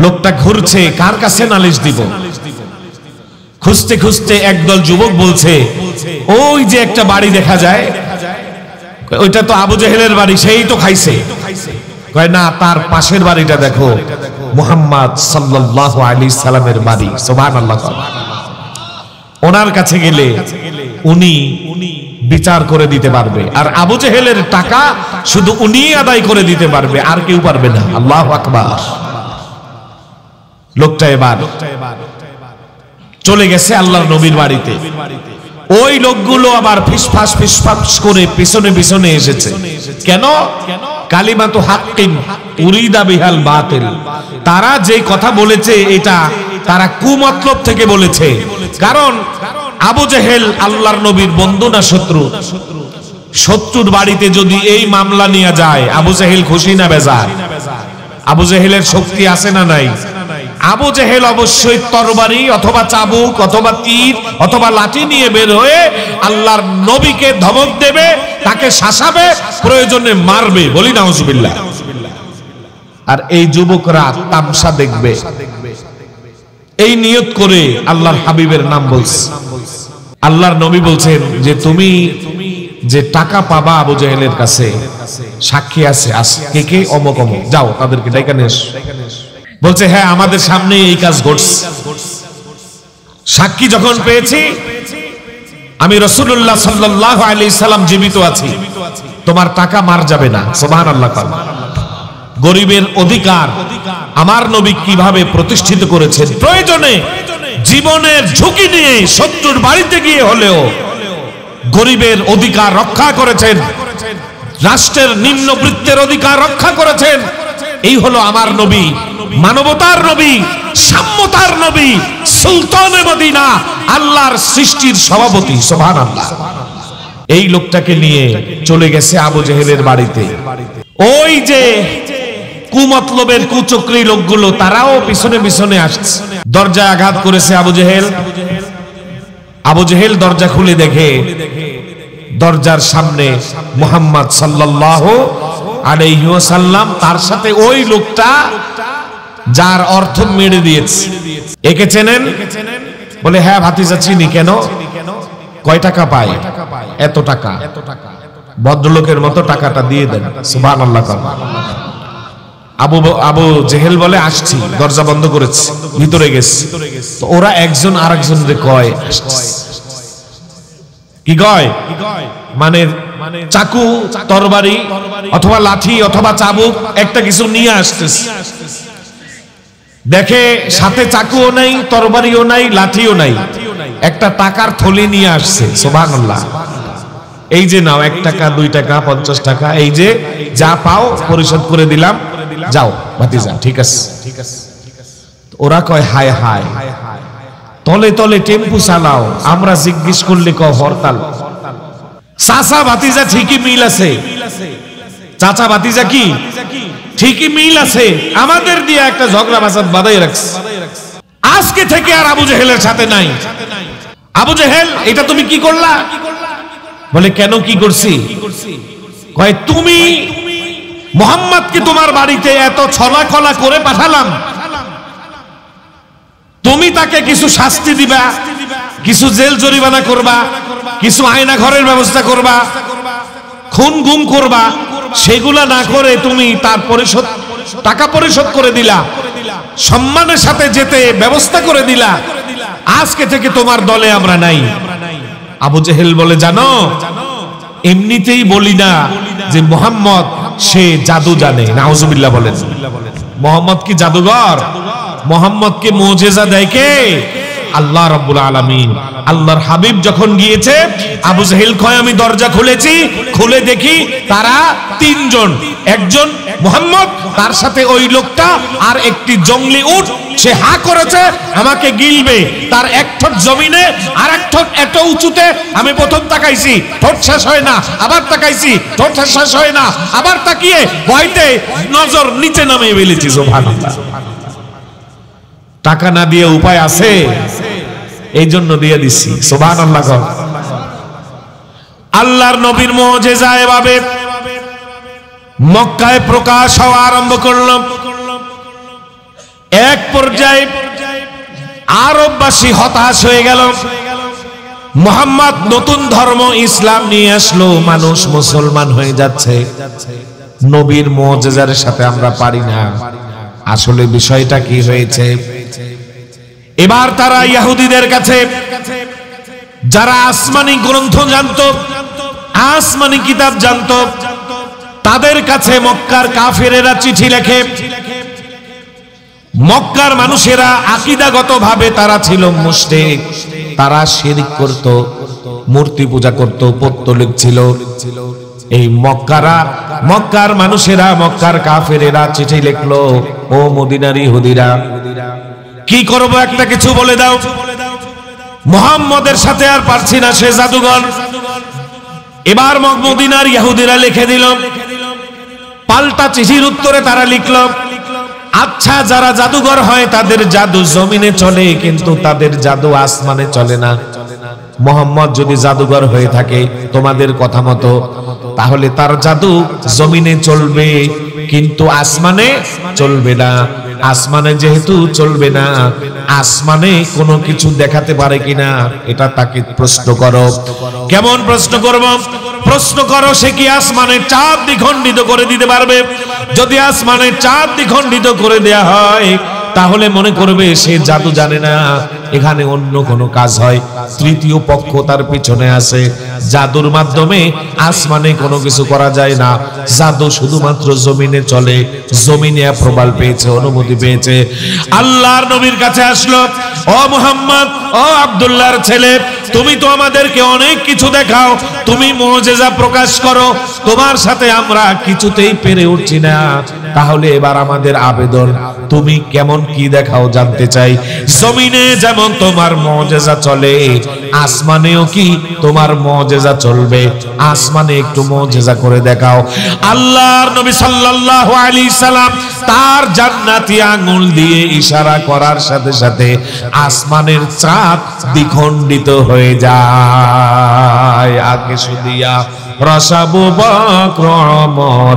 লোকটা ঘুরছে, কার কাছে নালিশ দিব? খুঁজতে খুঁজতে একদল যুবক বলছে, ওই যে একটা বাড়ি দেখা যায়, ওইটা তো আবু জেহেলের বাড়ি, সেই তো খাইছে। কয় না, তার পাশের বাড়িটা দেখো, মুহাম্মদ সাল্লাল্লাহু আলাইহি সাল্লামের বাড়ি। সুবহানাল্লাহ। ওনার কাছে গেলে উনি বিচার করে দিতে পারবে, আর আবু জেহেলের টাকা শুধু উনিই আদায় করে দিতে পারবে, আর কেউ পারবে না। আল্লাহু আকবার। লোকটা এবার চলে গেছে আল্লাহর নবীর বাড়িতে। ওই লোকগুলো আবার ফিসফাস ফিসফাস করে পিছনে পিছনে এসেছে। কেন? কালিমাতু হাক্কিন উরিদা বিহাল বাতিল। তারা যে কথা বলেছে এটা তারা কুমতলব থেকে বলেছে। কারণ আবু জেহেল আল্লাহর নবীর বন্ধু না শত্রু? শত্রুর বাড়িতে যদি এই মামলা নিয়ে যায়, আবু জেহেল খুশি না বেজার? আবু জেহেলের শক্তি আছে না নাই? আবু জেহেল অবশ্যই তরবারি অথবা চাবুক অথবা তীর অথবা লাঠি নিয়ে বের হয়ে আল্লাহর নবীকে ধমক দেবে, তাকে শাসাবে, প্রয়োজনে মারবে। বলি নাউজুবিল্লাহ। আর এই যুবকরা তামসা দেখবে, এই নিয়ত করে আল্লাহর হাবিবের নাম বলছে। আল্লাহর নবী বলছেন যে তুমি যে টাকা পাবা আবু জেহেলের কাছে, সাক্ষী আছে, কে কে? অমক অমক, যাও তাদেরকে ডাইকা নিয়ে এসো। বলছে হ্যাঁ আমাদের সামনে এই কাজ ঘটছে। সাক্ষী যখন পেয়েছি, আমি রাসূলুল্লাহ সাল্লাল্লাহু আলাইহি সাল্লাম জীবিত আছি, তোমার টাকা মার যাবে না। সুবহানাল্লাহ। গরিবের অধিকার আমার নবী কিভাবে প্রতিষ্ঠিত করেছেন, প্রয়োজনে জীবনের ঝুঁকি নিয়ে শত্রুর বাড়িতে গিয়ে হলেও গরিবের অধিকার রক্ষা করেছেন, রাষ্ট্রের নিম্নবৃত্তের অধিকার রক্ষা করেছেন। এই হলো আমার নবী, মানবতার নবী, সাম্যতার নবী, সুলতানে মদিনা, আল্লাহর সৃষ্টির সভাপতি। সুবহানাল্লাহ। এই লোকটাকে নিয়ে চলে গেছে আবু জেহেলের বাড়িতে। ওই যে কুমতলবের কুচক্রী লোকগুলো তারাও পিছনে পিছনে আসছে। দরজায় আঘাত করেছে আবু জেহেল। আবু জেহেল দরজা খুলে দেখে দরজার সামনে মুহাম্মদ সাল্লাল্লাহু আলাইহি ওয়াসাল্লাম, তার সাথে ওই লোকটা যার অর্থ মেরে দিয়েছে। একে চেনেন? বলে হ্যাঁ ভাতিজা চিনি। কেন? কয় টাকা পায়? এত টাকা। ভদ্রলোকের মতো টাকাটা দিয়ে দেন। সুবহানাল্লাহ। আবু জেহেল বলে আসছি, দরজা বন্ধ করেছে, ভিতরে গেছে। ওরা একজন আরেকজনকে কয় কি কয় মানে চাকু তরবারি অথবা লাঠি অথবা চাবুক একটা কিছু নিয়ে আসতেছে, দেখে সাথে চাকুও নাই, তরবারিও নাই, লাঠিও নাই, একটা টাকার থলি নিয়ে আসছে। সুবহানাল্লাহ। এই যে নাও 1 টাকা 2 টাকা 50 টাকা, এই যে যা পাও পরিশোধ করে দিলাম, যাও ভাতিজা। ঠিক আছে। ওরা কয় হায় হায়, তলে তলে টেম্পু চালাও, আমরা জিজ্ঞেস করলে কয় হরতাল। চাচা ভাতিজা ঠিকই মিল আছে, চাচা ভাতিজা কি ঠিকই মিল আছে, আমাদের দিয়ে একটা ঝগড়া বাসাদ বাঁধাই রাখছে। আজকে থেকে আর আবু জেহেলের সাথে নাই। আবু জেহেল এটা তুমি কি করলা? বলে কেন কি করছি? কয় তুমি মুহাম্মদকে তোমার বাড়িতে এত ছলা কলা করে পাঠালাম, তুমি তাকে কিছু শাস্তি দিবা, কিছু জেল জরিমানা করবা, কিছু আয়না ঘরের ব্যবস্থা করবা, খুন গুম করবা, সেগুলা না করে তুমি তার পরিশোধ টাকা পরিশোধ করে দিলা, সম্মানের সাথে যেতে ব্যবস্থা করে দিলা, আজকে থেকে তোমার দলে আমরা নাই। আবু জেহেল বলে জানো, এমনিতেই বলি না যে মুহাম্মদ সে জাদু জানে। নাউজুবিল্লাহ বলেন। মুহাম্মদ কি জাদুঘর? মুহাম্মদকে মুজিজা দেয় কে? আল্লাহ রাব্বুল আলামিন। আল্লাহর হাবিব যখন গিয়েছে, আবু জেহেল কয় আমি দরজা খুলেছি, খুলে দেখি তারা 3 জন, একজন মুহাম্মদ, তার সাথে ওই লোকটা, আর একটি জঙ্গলি উট। সে হা করেছে আমাকে গিলবে, তার এক ঠোঁট জমিনে আর এক ঠোঁট এত উঁচুতে। আমি প্রথম তাকাইছি, ঠোঁট শেষ হয় না, আবার তাকাইছি, ঠোঁট শেষ হয় না, আবার তাকিয়ে ভয়তে নজর নিচে নামিয়ে ফেলেছি। সুবহানাল্লাহ। টাকা না দিয়ে উপায় আছে, এই জন্য দিয়ে দিছি। সুবহানাল্লাহ। আল্লাহর নবীর মুজিজা এভাবে মক্কায় প্রকাশ হওয়া আরম্ভ করল। এক পর্যায়ে আরববাসী হতাশ হয়ে গেল। মুহাম্মদ নতুন ধর্ম ইসলাম নিয়ে আসলো, মানুষ মুসলমান হয়ে যাচ্ছে, নবীর মুজিজার সাথে আমরা পারি না। আসলে বিষয়টা কি হয়েছে? এবার তারা ইহুদিদের কাছে, যারা আসমানি গ্রন্থ জানত, আসমানি কিতাব জানত, তাদের কাছে মক্কার কাফেরেরা চিঠি লেখে। মক্কার মানুষেরা আকীদাগতভাবে তারা ছিল মুশরিক, তারা শিরক করত, মূর্তি পূজা করত, পৌত্তলিক ছিল। এই মক্কার মানুষেরা, মক্কার কাফেরেরা চিঠি লিখলো, ও মদিনার ইহুদিরা, কি করব একটা কিছু বলে দাও। মুহাম্মদের সাথে আর পারছি না, সে জাদুঘর। এবার মদিনার ইহুদিরা লিখে দিল, পাল্টা চিঠির উত্তরে তারা লিখল, আচ্ছা যারা জাদুঘর হয় তাদের জাদু জমিনে চলে, কিন্তু তাদের জাদু আসমানে চলে না। মুহাম্মদ যদি জাদুঘর হয়ে থাকে তোমাদের কথা মতো, তাহলে তার জাদু জমিনে চলবে, কিন্তু আসমানে চলবে না। আসমানে যেহেতু চলবে না, আসমানে কোনো কিছু দেখাতে পারে কিনা এটা তাকে প্রশ্ন করো। কেমন প্রশ্ন করব? প্রশ্ন করো সে কি আসমানের চাঁদ দ্বিখণ্ডিত করে দিতে পারবে? যদি আসমানের চাঁদ দ্বিখণ্ডিত করে দেয়া হয়, তাহলে মনে করবে সে জাদু জানে না, এখানে অন্য কোনো কাজ হয়। তৃতীয় পক্ষ তার পিছনে আছে। জাদুর মাধ্যমে আসমানে কোনো কিছু করা যায় না, জাদু শুধুমাত্র জমিনে চলে। জমিনে অ্যাপ্রুভাল পেয়েছে, অনুমতি পেয়েছে। আল্লাহর নবীর কাছে আসলো, ও মুহাম্মদ, ও আব্দুল্লাহর ছেলে, তুমি তো আমাদেরকে অনেক কিছু দেখাও, তুমি মুজিজা প্রকাশ করো, তোমার সাথে আমরা কিছুতেই পেরে উঠছি না। তাহলে এবার আমাদের আবেদন, তুমি কেমন কি দেখাও জানতে চাই। জমিনে যেমন তোমার মুজিজা চলে, আসমানেও কি তোমার মুজিজা চলবে? আসমানে একটু মুজিজা করে দেখাও। আল্লাহর নবী সাল্লাল্লাহু আলাইহি সাল্লাম তার জান্নাতি আঙ্গুল দিয়ে ইশারা করার সাথে সাথে আসমানের চাঁদ দ্বিখণ্ডিত হয়ে যায়। আগে শুধিয়া রসাবু বকর ওমর,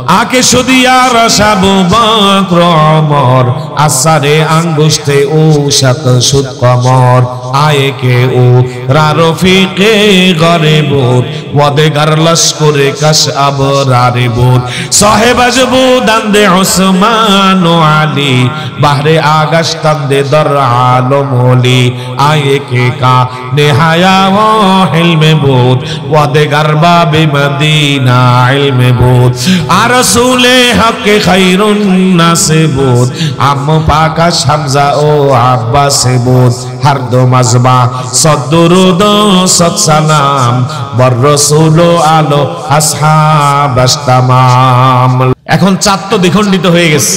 আকে সুদিয়ার সাবু বকর ওমর আসারে আঙ্গুশতে ও শাত সুদ কমর আয়ে কে ও রারফিকে গরিবুত ওয়াদেগার লশকরে কাশ আবরারে বুত সাহেব আজবু দান্দে উসমান ও আলী বাহরে আগাশ তান্দে দর আলম ওলি আয়ে কে কা নেহায়া ও হিলমে বুত ওয়াদেগার বাবে মদিনা ইলমে বুত আর রাসূলে হক খায়রুন নাসে বুত আম্মু পাকা হামজা ও আব্বাস বুত হর দো মজবা সদরুদ সত সালাম বর রাসূল আলো আসহাবাস তামাম। এখন চাঁদ তো দ্বিখণ্ডিত হয়ে গেছে,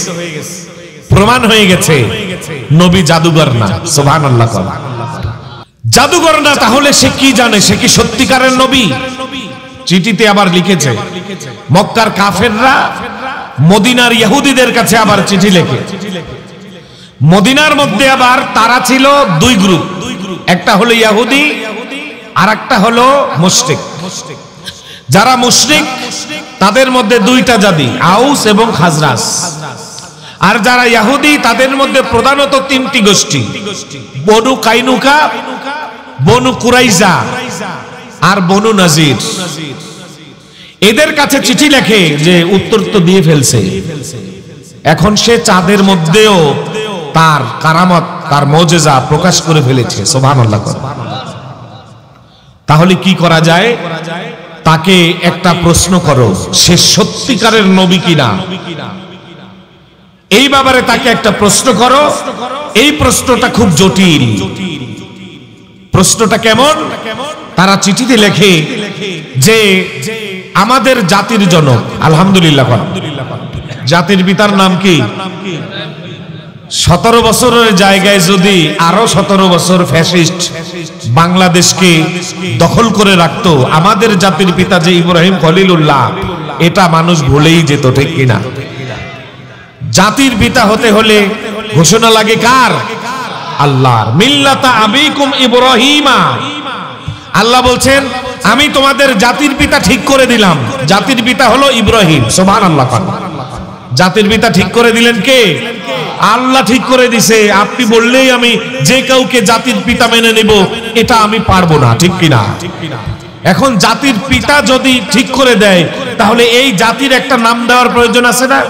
প্রমাণ হয়ে গেছে নবী জাদুঘর না। সুবহানাল্লাহ। জাদুঘর না, তাহলে সে কি জানে? সে কি সত্যিকারের নবী? চিঠিতে আবার লিখেছে মক্কার কাফেররা মদিনার ইহুদিদের কাছে আবার চিঠি লেখে। মদিনার মধ্যে আবার তারা ছিল দুই গ্রুপ, একটা হলো ইহুদি আর একটা হলো মুশরিক। যারা মুশরিক তাদের মধ্যে দুইটা জাতি, আউস এবং খাজরাজ। আর যারা ইহুদি তাদের মধ্যে প্রধানত তিনটি গোষ্ঠী, বনু কাইনুকা, বনু কুরাইজা আর বনু নাজির। এদের কাছে চিঠি লেখে যে উত্তর তো দিয়ে ফেলছে, এখন সে চাঁদের মধ্যেও তার কারামত, তার মুজিজা প্রকাশ করে ফেলেছে। সুবহানাল্লাহ। তাহলে কি করা যায়? তাকে একটা প্রশ্ন করো, সে সত্যিকারের নবী কিনা। এই ব্যাপারে তাকে একটা প্রশ্ন করো। এই প্রশ্নটা খুব জটিল। প্রশ্নটা কেমন? তারা চিঠিতে লেখে যে আমাদের জাতির জনক, আলহামদুলিল্লাহ, জাতির পিতার নাম কি? 17 বছরের জায়গায় যদি আরো 17 বছর ফ্যাসিস্ট বাংলাদেশকে দখল করে রাখতো, আমাদের জাতির পিতা যে ইব্রাহিম খলিলুল্লাহ, এটা মানুষ ভুলেই যেত, ঠিক কিনা? জাতির পিতা হতে হলে ঘোষণা লাগে কার? আল্লাহর। মিল্লাতা আবিকুম ইব্রাহিমা। আল্লাহ বলছেন আমি তোমাদের জাতির পিতা ঠিক করে দিলাম। জাতির পিতা হলো ইব্রাহিম। সুবহানাল্লাহ। জাতির পিতা ঠিক করে দিলেন কে? আল্লাহ ঠিক করে দিছে। আপনি বললেই আমি যে কাউকে জাতির পিতা মেনে নেব, এটা আমি পারবো না, ঠিক কিনা? এখন জাতির পিতা যদি ঠিক করে দেয়, তাহলে এই জাতির একটা নাম দেওয়ার প্রয়োজন আছে না?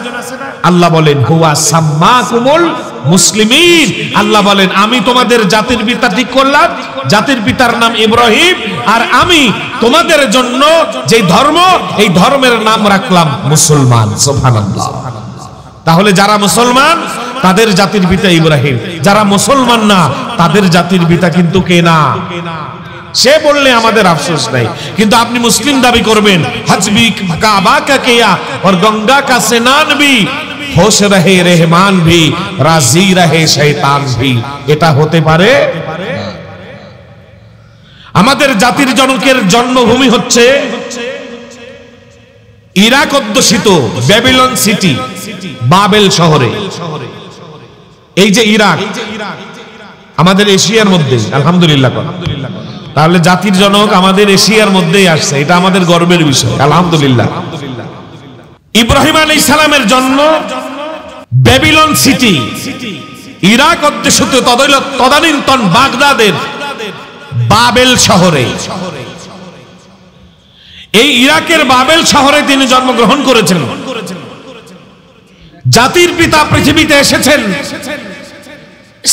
আল্লাহ বলেন হুয়া সাম্মাকুমুল মুসলিমিন। আল্লাহ বলেন আমি তোমাদের জাতির পিতা ঠিক করলাম, জাতির পিতার নাম ইব্রাহিম, আর আমি তোমাদের জন্য যে ধর্ম, এই ধর্মের নাম রাখলাম মুসলমান। সুবহানাল্লাহ। তাহলে যারা মুসলমান তাদের জাতির পিতা ইব্রাহিম, যারা মুসলমান না তাদের জাতির পিতা কিন্তু কে না? সে বললে আমাদের আফসোস নাই, কিন্তু আপনি মুসলিম দাবি করবেন, হজবি কাবা কা কিয়া और गंगा का स्नान भी, खुश रहे रहमान भी, राजी रहे शैतान भी। এটা হতে পারে? আমাদের জাতির জনকের জন্মভূমি হচ্ছে ইরাক অধ্যুষিত ব্যাবিলন সিটি, বাবেল শহরে। এই যে ইরাক আমাদের এশিয়ার মধ্যে, আলহামদুলিল্লাহ। তাহলে জাতির জনক আমাদের এশিয়ার মধ্যেই আসছে, এটা আমাদের গর্বের বিষয়, আলহামদুলিল্লাহ। ইব্রাহিম আলাইহিস সালামের জন্ম ব্যাবিলন সিটি, ইরাক অধ্যুষিত তদানীন্তন বাগদাদের বাবেল শহরে। এই ইরাকের বাবেল শহরে তিনি জন্মগ্রহণ করেছেন। জাতির পিতা পৃথিবীতে এসেছেন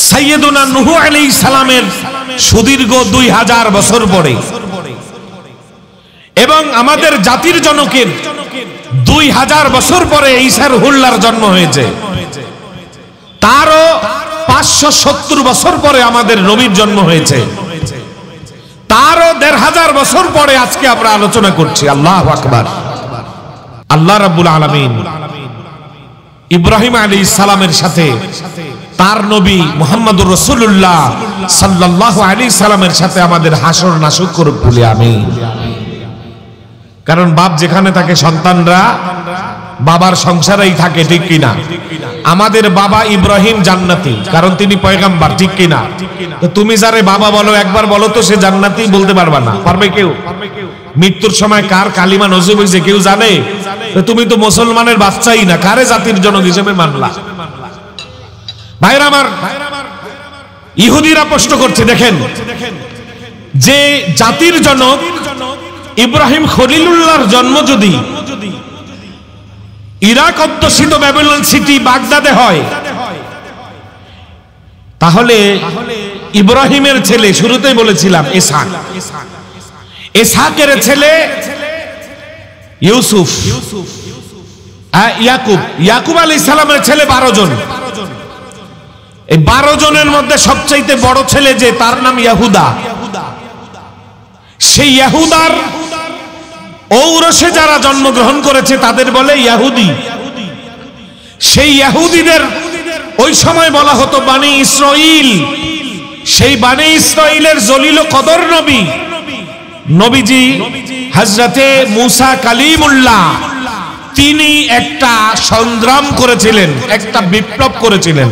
সাইয়েদুনা নূহ আলাইহিস সালামের সুদীর্ঘ 2000 বছর পরে, এবং আমাদের জাতির জনকের 2000 বছর পরে ঈসার হুল্লার জন্ম হয়েছে। তারও 570 বছর পরে আমাদের নবীর জন্ম হয়েছে। তারও 1500 বছর পরে আজকে আমরা আলোচনা করছি। আল্লাহু আকবার। আল্লাহ রাব্বুল আলামিন ইব্রাহিম আলাইহিস সালামের সাথে তার নবী মুহাম্মদুর রাসূলুল্লাহ সাল্লাল্লাহু আলাইহি সাল্লামের সাথে আমাদের হাসর নাসুক করুক বলি আমিন। কারণ বাপ যেখানে থাকে সন্তানরা বাবার সংসারেই থাকে, ঠিক কিনা? আমাদের বাবা ইব্রাহিম জান্নাতি, কারণ তিনি পয়গাম্বার, ঠিক কিনা? তো তুমি যারে বাবা বলো, একবার বলো তো সে জান্নাতি, বলতে পারবা না। পারবে কেউ? মৃত্যুর সময় কার কালিমা নজিব হয়েছে কেউ জানে? তুমি তো মুসলমানের বাচ্চাই না, কারে জাতির জনক হিসেবে মানলা? ভাইরা আমার, ইহুদিরা প্রশ্ন করছে, দেখেন যে জাতির জনক ইব্রাহিম খলিলুল্লাহর জন্ম যদি ইরাক অধ্যুষিত ব্যাবিলন সিটি বাগদাদে হয়, তাহলে ইব্রাহিমের ছেলে, শুরুতেই বলেছিলাম ইসহাক, ইসহাকের ছেলে ইউসুফ, ইয়াকুব, ইয়াকুব আলাইহিস সালামের ছেলে 12 জন। এই 12 জনের মধ্যে সবচাইতে বড় ছেলে যে, তার নাম ইয়াহুদা। সেই ইয়াহুদার ঔরসে যারা জন্মগ্রহণ করেছে তাদের বলে ইয়াহুদি। সেই ইয়াহুদিদের ওই সময় বলা হতো বানি ইসরাইল। সেই বানি ইসরাইলের জলিল কদর নবী, নবীজি হযরতে মুসা কালিমুল্লাহ, তিনি একটা সংগ্রাম করেছিলেন, একটা বিপ্লব করেছিলেন,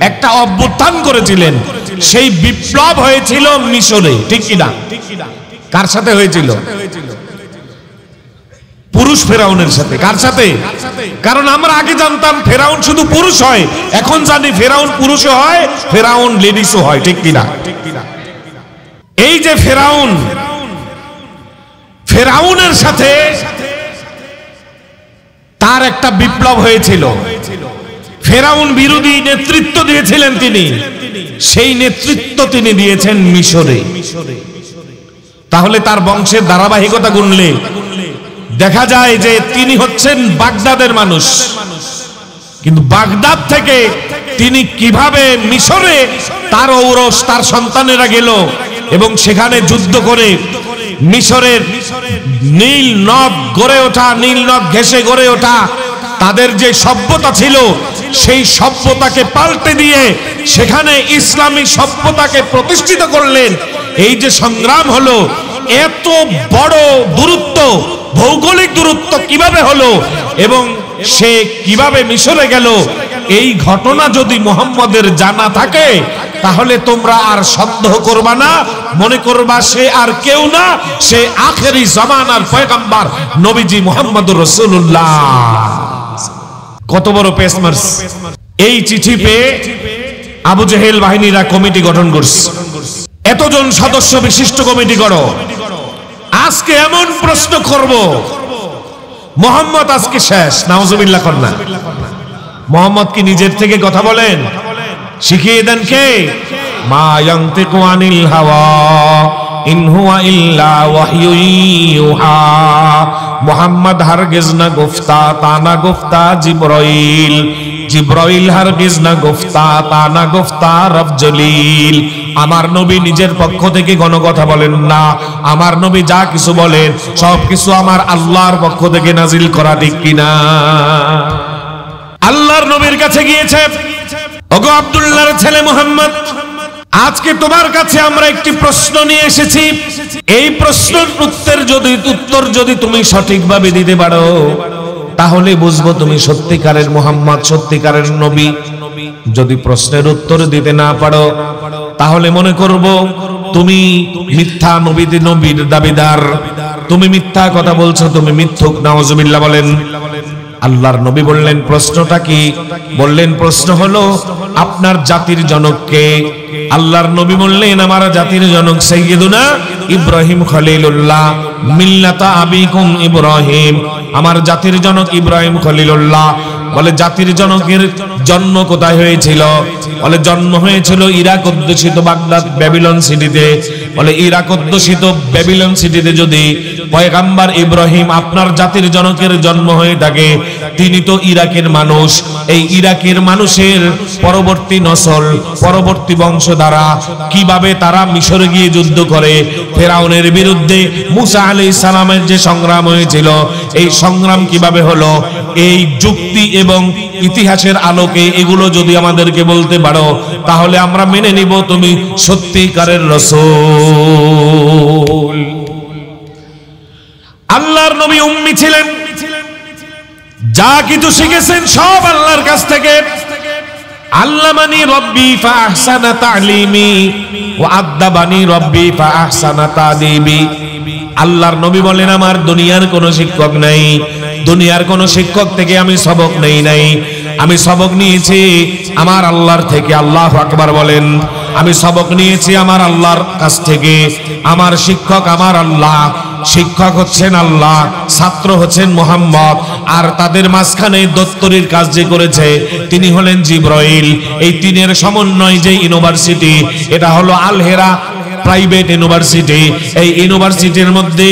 একটা অভ্যুত্থান করেছিলেন। সেই বিপ্লব হয়েছিল মিশরে, ঠিক কিনা? কার সাথে হয়েছিল? পুরুষ ফেরাউনের সাথে। কার সাথে? কারণ আমরা আগে জানতাম ফেরাউন শুধু পুরুষ হয়, এখন জানি ফেরাউন পুরুষও হয়, ফেরাউন লেডিসও হয়, ঠিক কিনা? এই যে ফেরাউন, ফেরাউনের সাথে তার একটা বিপ্লব হয়েছিল। ফেরাউন বিরোধী নেতৃত্ব দিয়েছিলেন তিনি, সেই নেতৃত্ব তিনি দিয়েছেন মিশরে। তাহলে তার বংশের ধারাবাহিকতা গুনলে দেখা যায় যে তিনি হচ্ছেন বাগদাদের মানুষ। কিন্তু বাগদাদ থেকে তিনি কিভাবে মিশরে তার ঔরস, তার সন্তানেরা গেল এবং সেখানে যুদ্ধ করে মিশরের নীল নদ গড়ে ওঠা, নীল নদ ঘেঁষে গড়ে ওঠা তাদের যে সভ্যতা ছিল, সেই সভ্যতাকে পাল্টে দিয়ে সেখানে ইসলামী সভ্যতাকে প্রতিষ্ঠিত করলেন। এই যে সংগ্রাম হলো, এত বড় দূরত্ব, ভৌগোলিক দূরত্ব কিভাবে হলো এবং সে কিভাবে মিশরে গেল, এই ঘটনা যদি মুহাম্মদের জানা থাকে তাহলে তোমরা আর সন্দেহ করবা না, মনে করবা সে আর কেউ না, সে আখেরি জামানার পয়গম্বর নবীজি মুহাম্মদুর রাসূলুল্লাহ। কত বড় পেসমার্স! এই চিঠি পেয়ে আবু জেহেল বাহিনীরা কমিটি গঠন করছে। এতজন সদস্য বিশিষ্ট কমিটি করো, আজকে এমন প্রশ্ন করব, মুহাম্মদ আজকে শেষ। নাউজুবিল্লাহ কন্যা। মুহাম্মদ কি নিজের থেকে কথা বলেন? শিখিয়ে দেন কে? মা ইয়ানতিকু আনিল হাওয়া ইন হুয়া ইল্লা ওয়াহয়ু ইউহা। মুহাম্মদ হারগিজ না গুফতা, তা না গুফতা জিবরাইল, জিবরাইল হারগিজ না গুফতা, তা না গুফতা রব জলিল। আমার নবী নিজের পক্ষ থেকে কোনো কথা বলেন না। আমার নবী যা কিছু বলেন সবকিছু আমার আল্লাহর পক্ষ থেকে নাজিল করা, ঠিক কিনা? আল্লাহর নবীর কাছে গিয়েছে, ওগো আব্দুল্লাহর ছেলে মুহাম্মদ, আজকে তোমার কাছে আমরা একটি প্রশ্ন নিয়ে এসেছি। এই প্রশ্নের উত্তর যদি তুমি সঠিকভাবে দিতে পারো তাহলে বুঝবো তুমি সত্যিকারের মুহাম্মদ, সত্যিকারের নবী। যদি প্রশ্নের উত্তর দিতে না পারো তাহলে মনে করব তুমি মিথ্যা নবীর দাবিদার, তুমি মিথ্যা কথা বলছো, তুমি মিথ্যুক। নাউজুবিল্লাহ বলেন। আল্লাহর নবী বললেন প্রশ্নটা কি? বললেন প্রশ্ন হলো আপনার জাতির জনককে। আল্লাহর নবী বললেন আমার জাতির জনক সাইয়্যিদুনা ইব্রাহিম খলিলুল্লাহ, মিল্লাতা আবিকুম ইব্রাহিম। আমার জাতির জনক ইব্রাহিম খলিলুল্লাহ। বলে জাতির জনকের জন্ম কোথায় হয়েছিল? বলে জন্ম হয়েছিল ইরাক অধ্যুষিত বাগদাদ ব্যাবিলন সিটিতে। বলে ইরাক অধ্যুষিত ব্যাবিলন সিটিতে যদি পয়গম্বর ইব্রাহিম আপনার জাতির জনকের জন্ম হয়ে থাকে, তিনি তো ইরাকের মানুষ। এই ইরাকের মানুষের পরবর্তী নসল, পরবর্তী বংশধারা কিভাবে তারা মিশরে গিয়ে যুদ্ধ করে ফেরাউনের বিরুদ্ধে, মুসা আলাইহিস সালামের যে সংগ্রাম হয়েছিল, এই সংগ্রাম কিভাবে হলো, এই যুক্তি এবং ইতিহাসের আলোকে এগুলো যদি আমাদেরকে বলতে পারো তাহলে আমরা মেনে নিব তুমি সত্যিকারের রাসূল। আল্লাহর নবী উম্মি ছিলেন, যা কিছু শিখেছেন সব আল্লাহর কাছ থেকে। আল্লামানি রব্বি ফাআহসানা তা'লিমি ওয়া আদ্দাবানি রব্বি ফাআহসানা তা'দিবি। আল্লাহর নবী বলেন আমার দুনিয়ার কোনো শিক্ষক নাই, দুনিয়ার কোনো শিক্ষক থেকে আমি সবক নেই নাই, আমি সবক নিয়েছি আমার আল্লাহর থেকে। আল্লাহু আকবার বলেন। আমি সবক নিয়েছি আমার আল্লাহর কাছ থেকে। আমার শিক্ষক আমার আল্লাহ, শিক্ষক হচ্ছেন আল্লাহ, ছাত্র হচ্ছেন মুহাম্মদ, আর তাদের মাঝখানে দত্তরির কাজ যে করেছে তিনি হলেন জিবরাইল। এই তিনের সমন্বয় যে ইউনিভার্সিটি, এটা হলো আল হেরা প্রাইভেট ইউনিভার্সিটি। এই ইউনিভার্সিটির মধ্যে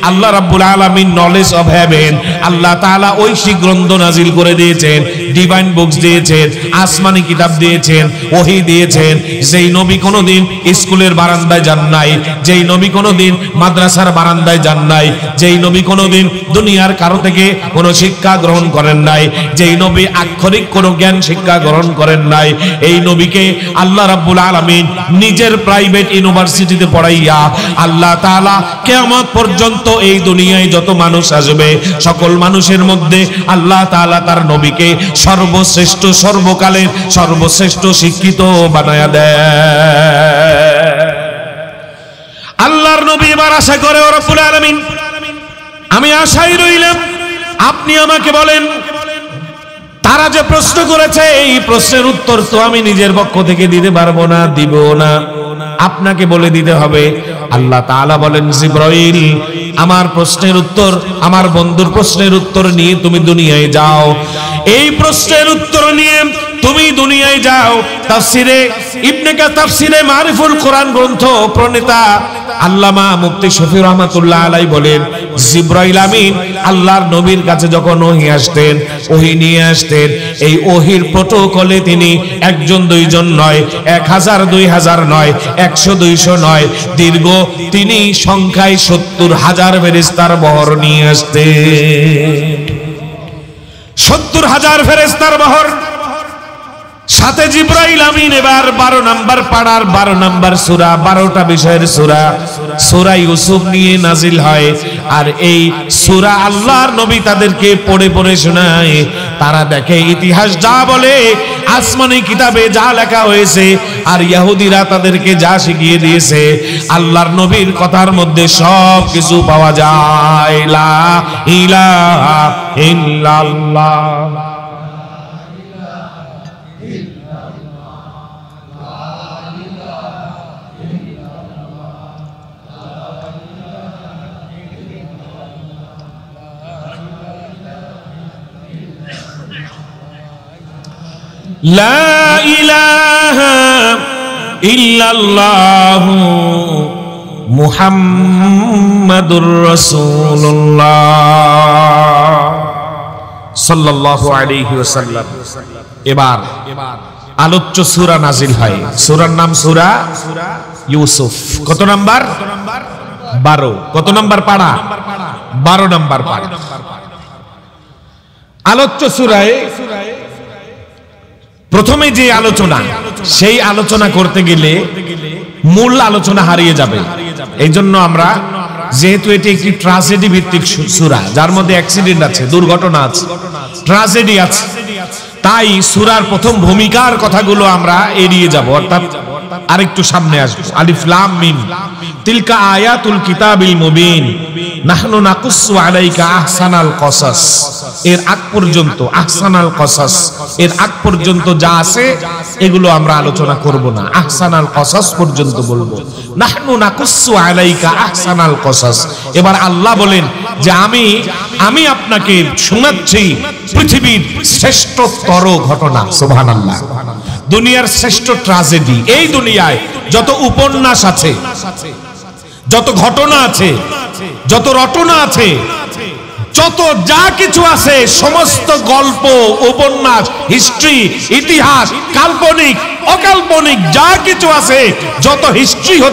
আল্লাহ রাব্বুল আলামিন নলেজ অফ হেভেন, আল্লাহ তাআলা ঐশী গ্রন্থ নাজিল করে দিয়েছেন, ডিভাইন বুকস দিয়েছেন, আসমানি কিতাব দিয়েছেন, ওহী দিয়েছেন। যেই নবী কোনোদিন স্কুলের বারান্দায় যান নাই, যেই নবী কোনোদিন মাদ্রাসার বারান্দায় যান নাই, যেই নবী কোনোদিন দুনিয়ার কারো থেকে কোনো শিক্ষা গ্রহণ করেন নাই, যেই নবী আক্ষরিক কোনো জ্ঞান শিক্ষা গ্রহণ করেন নাই, এই নবীকে আল্লাহ রাব্বুল আলামিন নিজের প্রাইভেট ইউনিভার্সিটিতে পড়াইয়া আল্লাহ তাআলা কিয়ামত পর্যন্ত এই দুনিয়ায় যত মানুষ আসবে সকল মানুষের মধ্যে আল্লাহ তাআলা তার নবীকে সর্বশ্রেষ্ঠ, সর্বকালের সর্বশ্রেষ্ঠ শিক্ষিত বানায়া দেয়। আল্লাহর নবী এবার আশা করে ও রব্বুল আলামিন, আমি আশায় রইলাম আপনি আমাকে বলেন তারা যে প্রশ্ন করেছে এই প্রশ্নের উত্তর তো আমি নিজের পক্ষ থেকে দিতে পারবো না, দিব না, আপনাকে বলে দিতে হবে। আল্লাহ তাআলা বলেন জিবরাইল, আমার প্রশ্নের উত্তর, আমার বন্ধুর প্রশ্নের উত্তর নিয়ে তুমি দুনিয়ায় যাও। এই প্রশ্নের উত্তর নিয়ে তুমি দুনিয়ায় যাও। তাফসিরে ইবনে কাসির, তাফসিরে মারিফুল কোরআন গ্রন্থ প্রণেতা আল্লামা মুফতি শফি রহমাতুল্লাহ আলাইহি বলেন, জিবরাইল আমিন আল্লাহর নবীর কাছে যখন ওহী আসতেন, ওহী নিয়ে আসতেন, এই ওহীর প্রটোকলে তিনি একজন দুইজন নয়, 1000 2000 নয়, 100 200 নয়, দীর্ঘ তিনি সংখ্যায় 70,000 ফেরেশতার বহর নিয়ে আসতেন। 70,000 ফেরেশতার বহর, সাথে জিবরাইল আমিন। এবার 12 নম্বর পাড়ার 12 নম্বর সূরা, 12টা বিষয়ের সূরা, সূরা ইউসুফ নিয়ে নাজিল হয়। আর এই সূরা আল্লাহর নবী তাদেরকে পড়ে পড়ে শোনায়। তারা দেখে ইতিহাস যা বলে, আসমানি কিতাবে যা লেখা হয়েছে, আর ইহুদিরা তাদেরকে যা শিখিয়ে দিয়েছে, আল্লাহর নবীর কথার মধ্যে সব কিছু পাওয়া যায়। লা ইলাহা ইল্লাল্লাহ। লা ইলাহা ইল্লাল্লাহ মুহাম্মাদুর রাসূলুল্লাহ সাল্লাল্লাহু আলাইহি ওয়াসাল্লাম। এবার আলোচ্য সূরা নাজিল হয়। সূরার নাম সূরা ইউসুফ। কত নাম্বার? 12। কত নাম্বার পারা? 12 নাম্বার পারা। আলোচ্য সূরায় প্রথমে যে আলোচনা, সেই আলোচনা করতে গেলে মূল আলোচনা হারিয়ে যাবে। এই জন্য আমরা, যেহেতু এটি একটি ট্র্যাজেডি ভিত্তিক সূরা, যার মধ্যে অ্যাক্সিডেন্ট আছে, দুর্ঘটনা আছে, ট্র্যাজেডি আছে, তাই সূরার প্রথম ভূমিকার কথাগুলো আমরা এড়িয়ে যাব, অর্থাৎ আরেকটু সামনে আসবো। আলিফ লাম মিম তিলকা আয়াতুল কিতাবিল মুবিন নাহনু নাকুসু আলাইকা আহসানাল কসাস, এর আগ পর্যন্ত, আহসানাল কসাস এর আগ পর্যন্ত যা আছে এগুলো আমরা আলোচনা করব না, আহসানাল কসাস পর্যন্ত বলবো। নাহনু নাকুসু আলাইকা আহসানাল কসাস। এবার আল্লাহ বলেন যে আমি আপনাকে শোনাচ্ছি পৃথিবীর শ্রেষ্ঠতর ঘটনা। সুবহানাল্লাহ। দুনিয়ার শ্রেষ্ঠ ট্র্যাজেডি। এই দুনিয়ায় যত উপন্যাস আছে, যত ঘটনা আছে, যত রটনা আছে, যত যা কিছু আছে, সমস্ত গল্প, উপন্যাস, হিস্ট্রি, ইতিহাস, কাল্পনিক, অকাল্পনিক যা কিছু আছে, যত হিস্ট্রি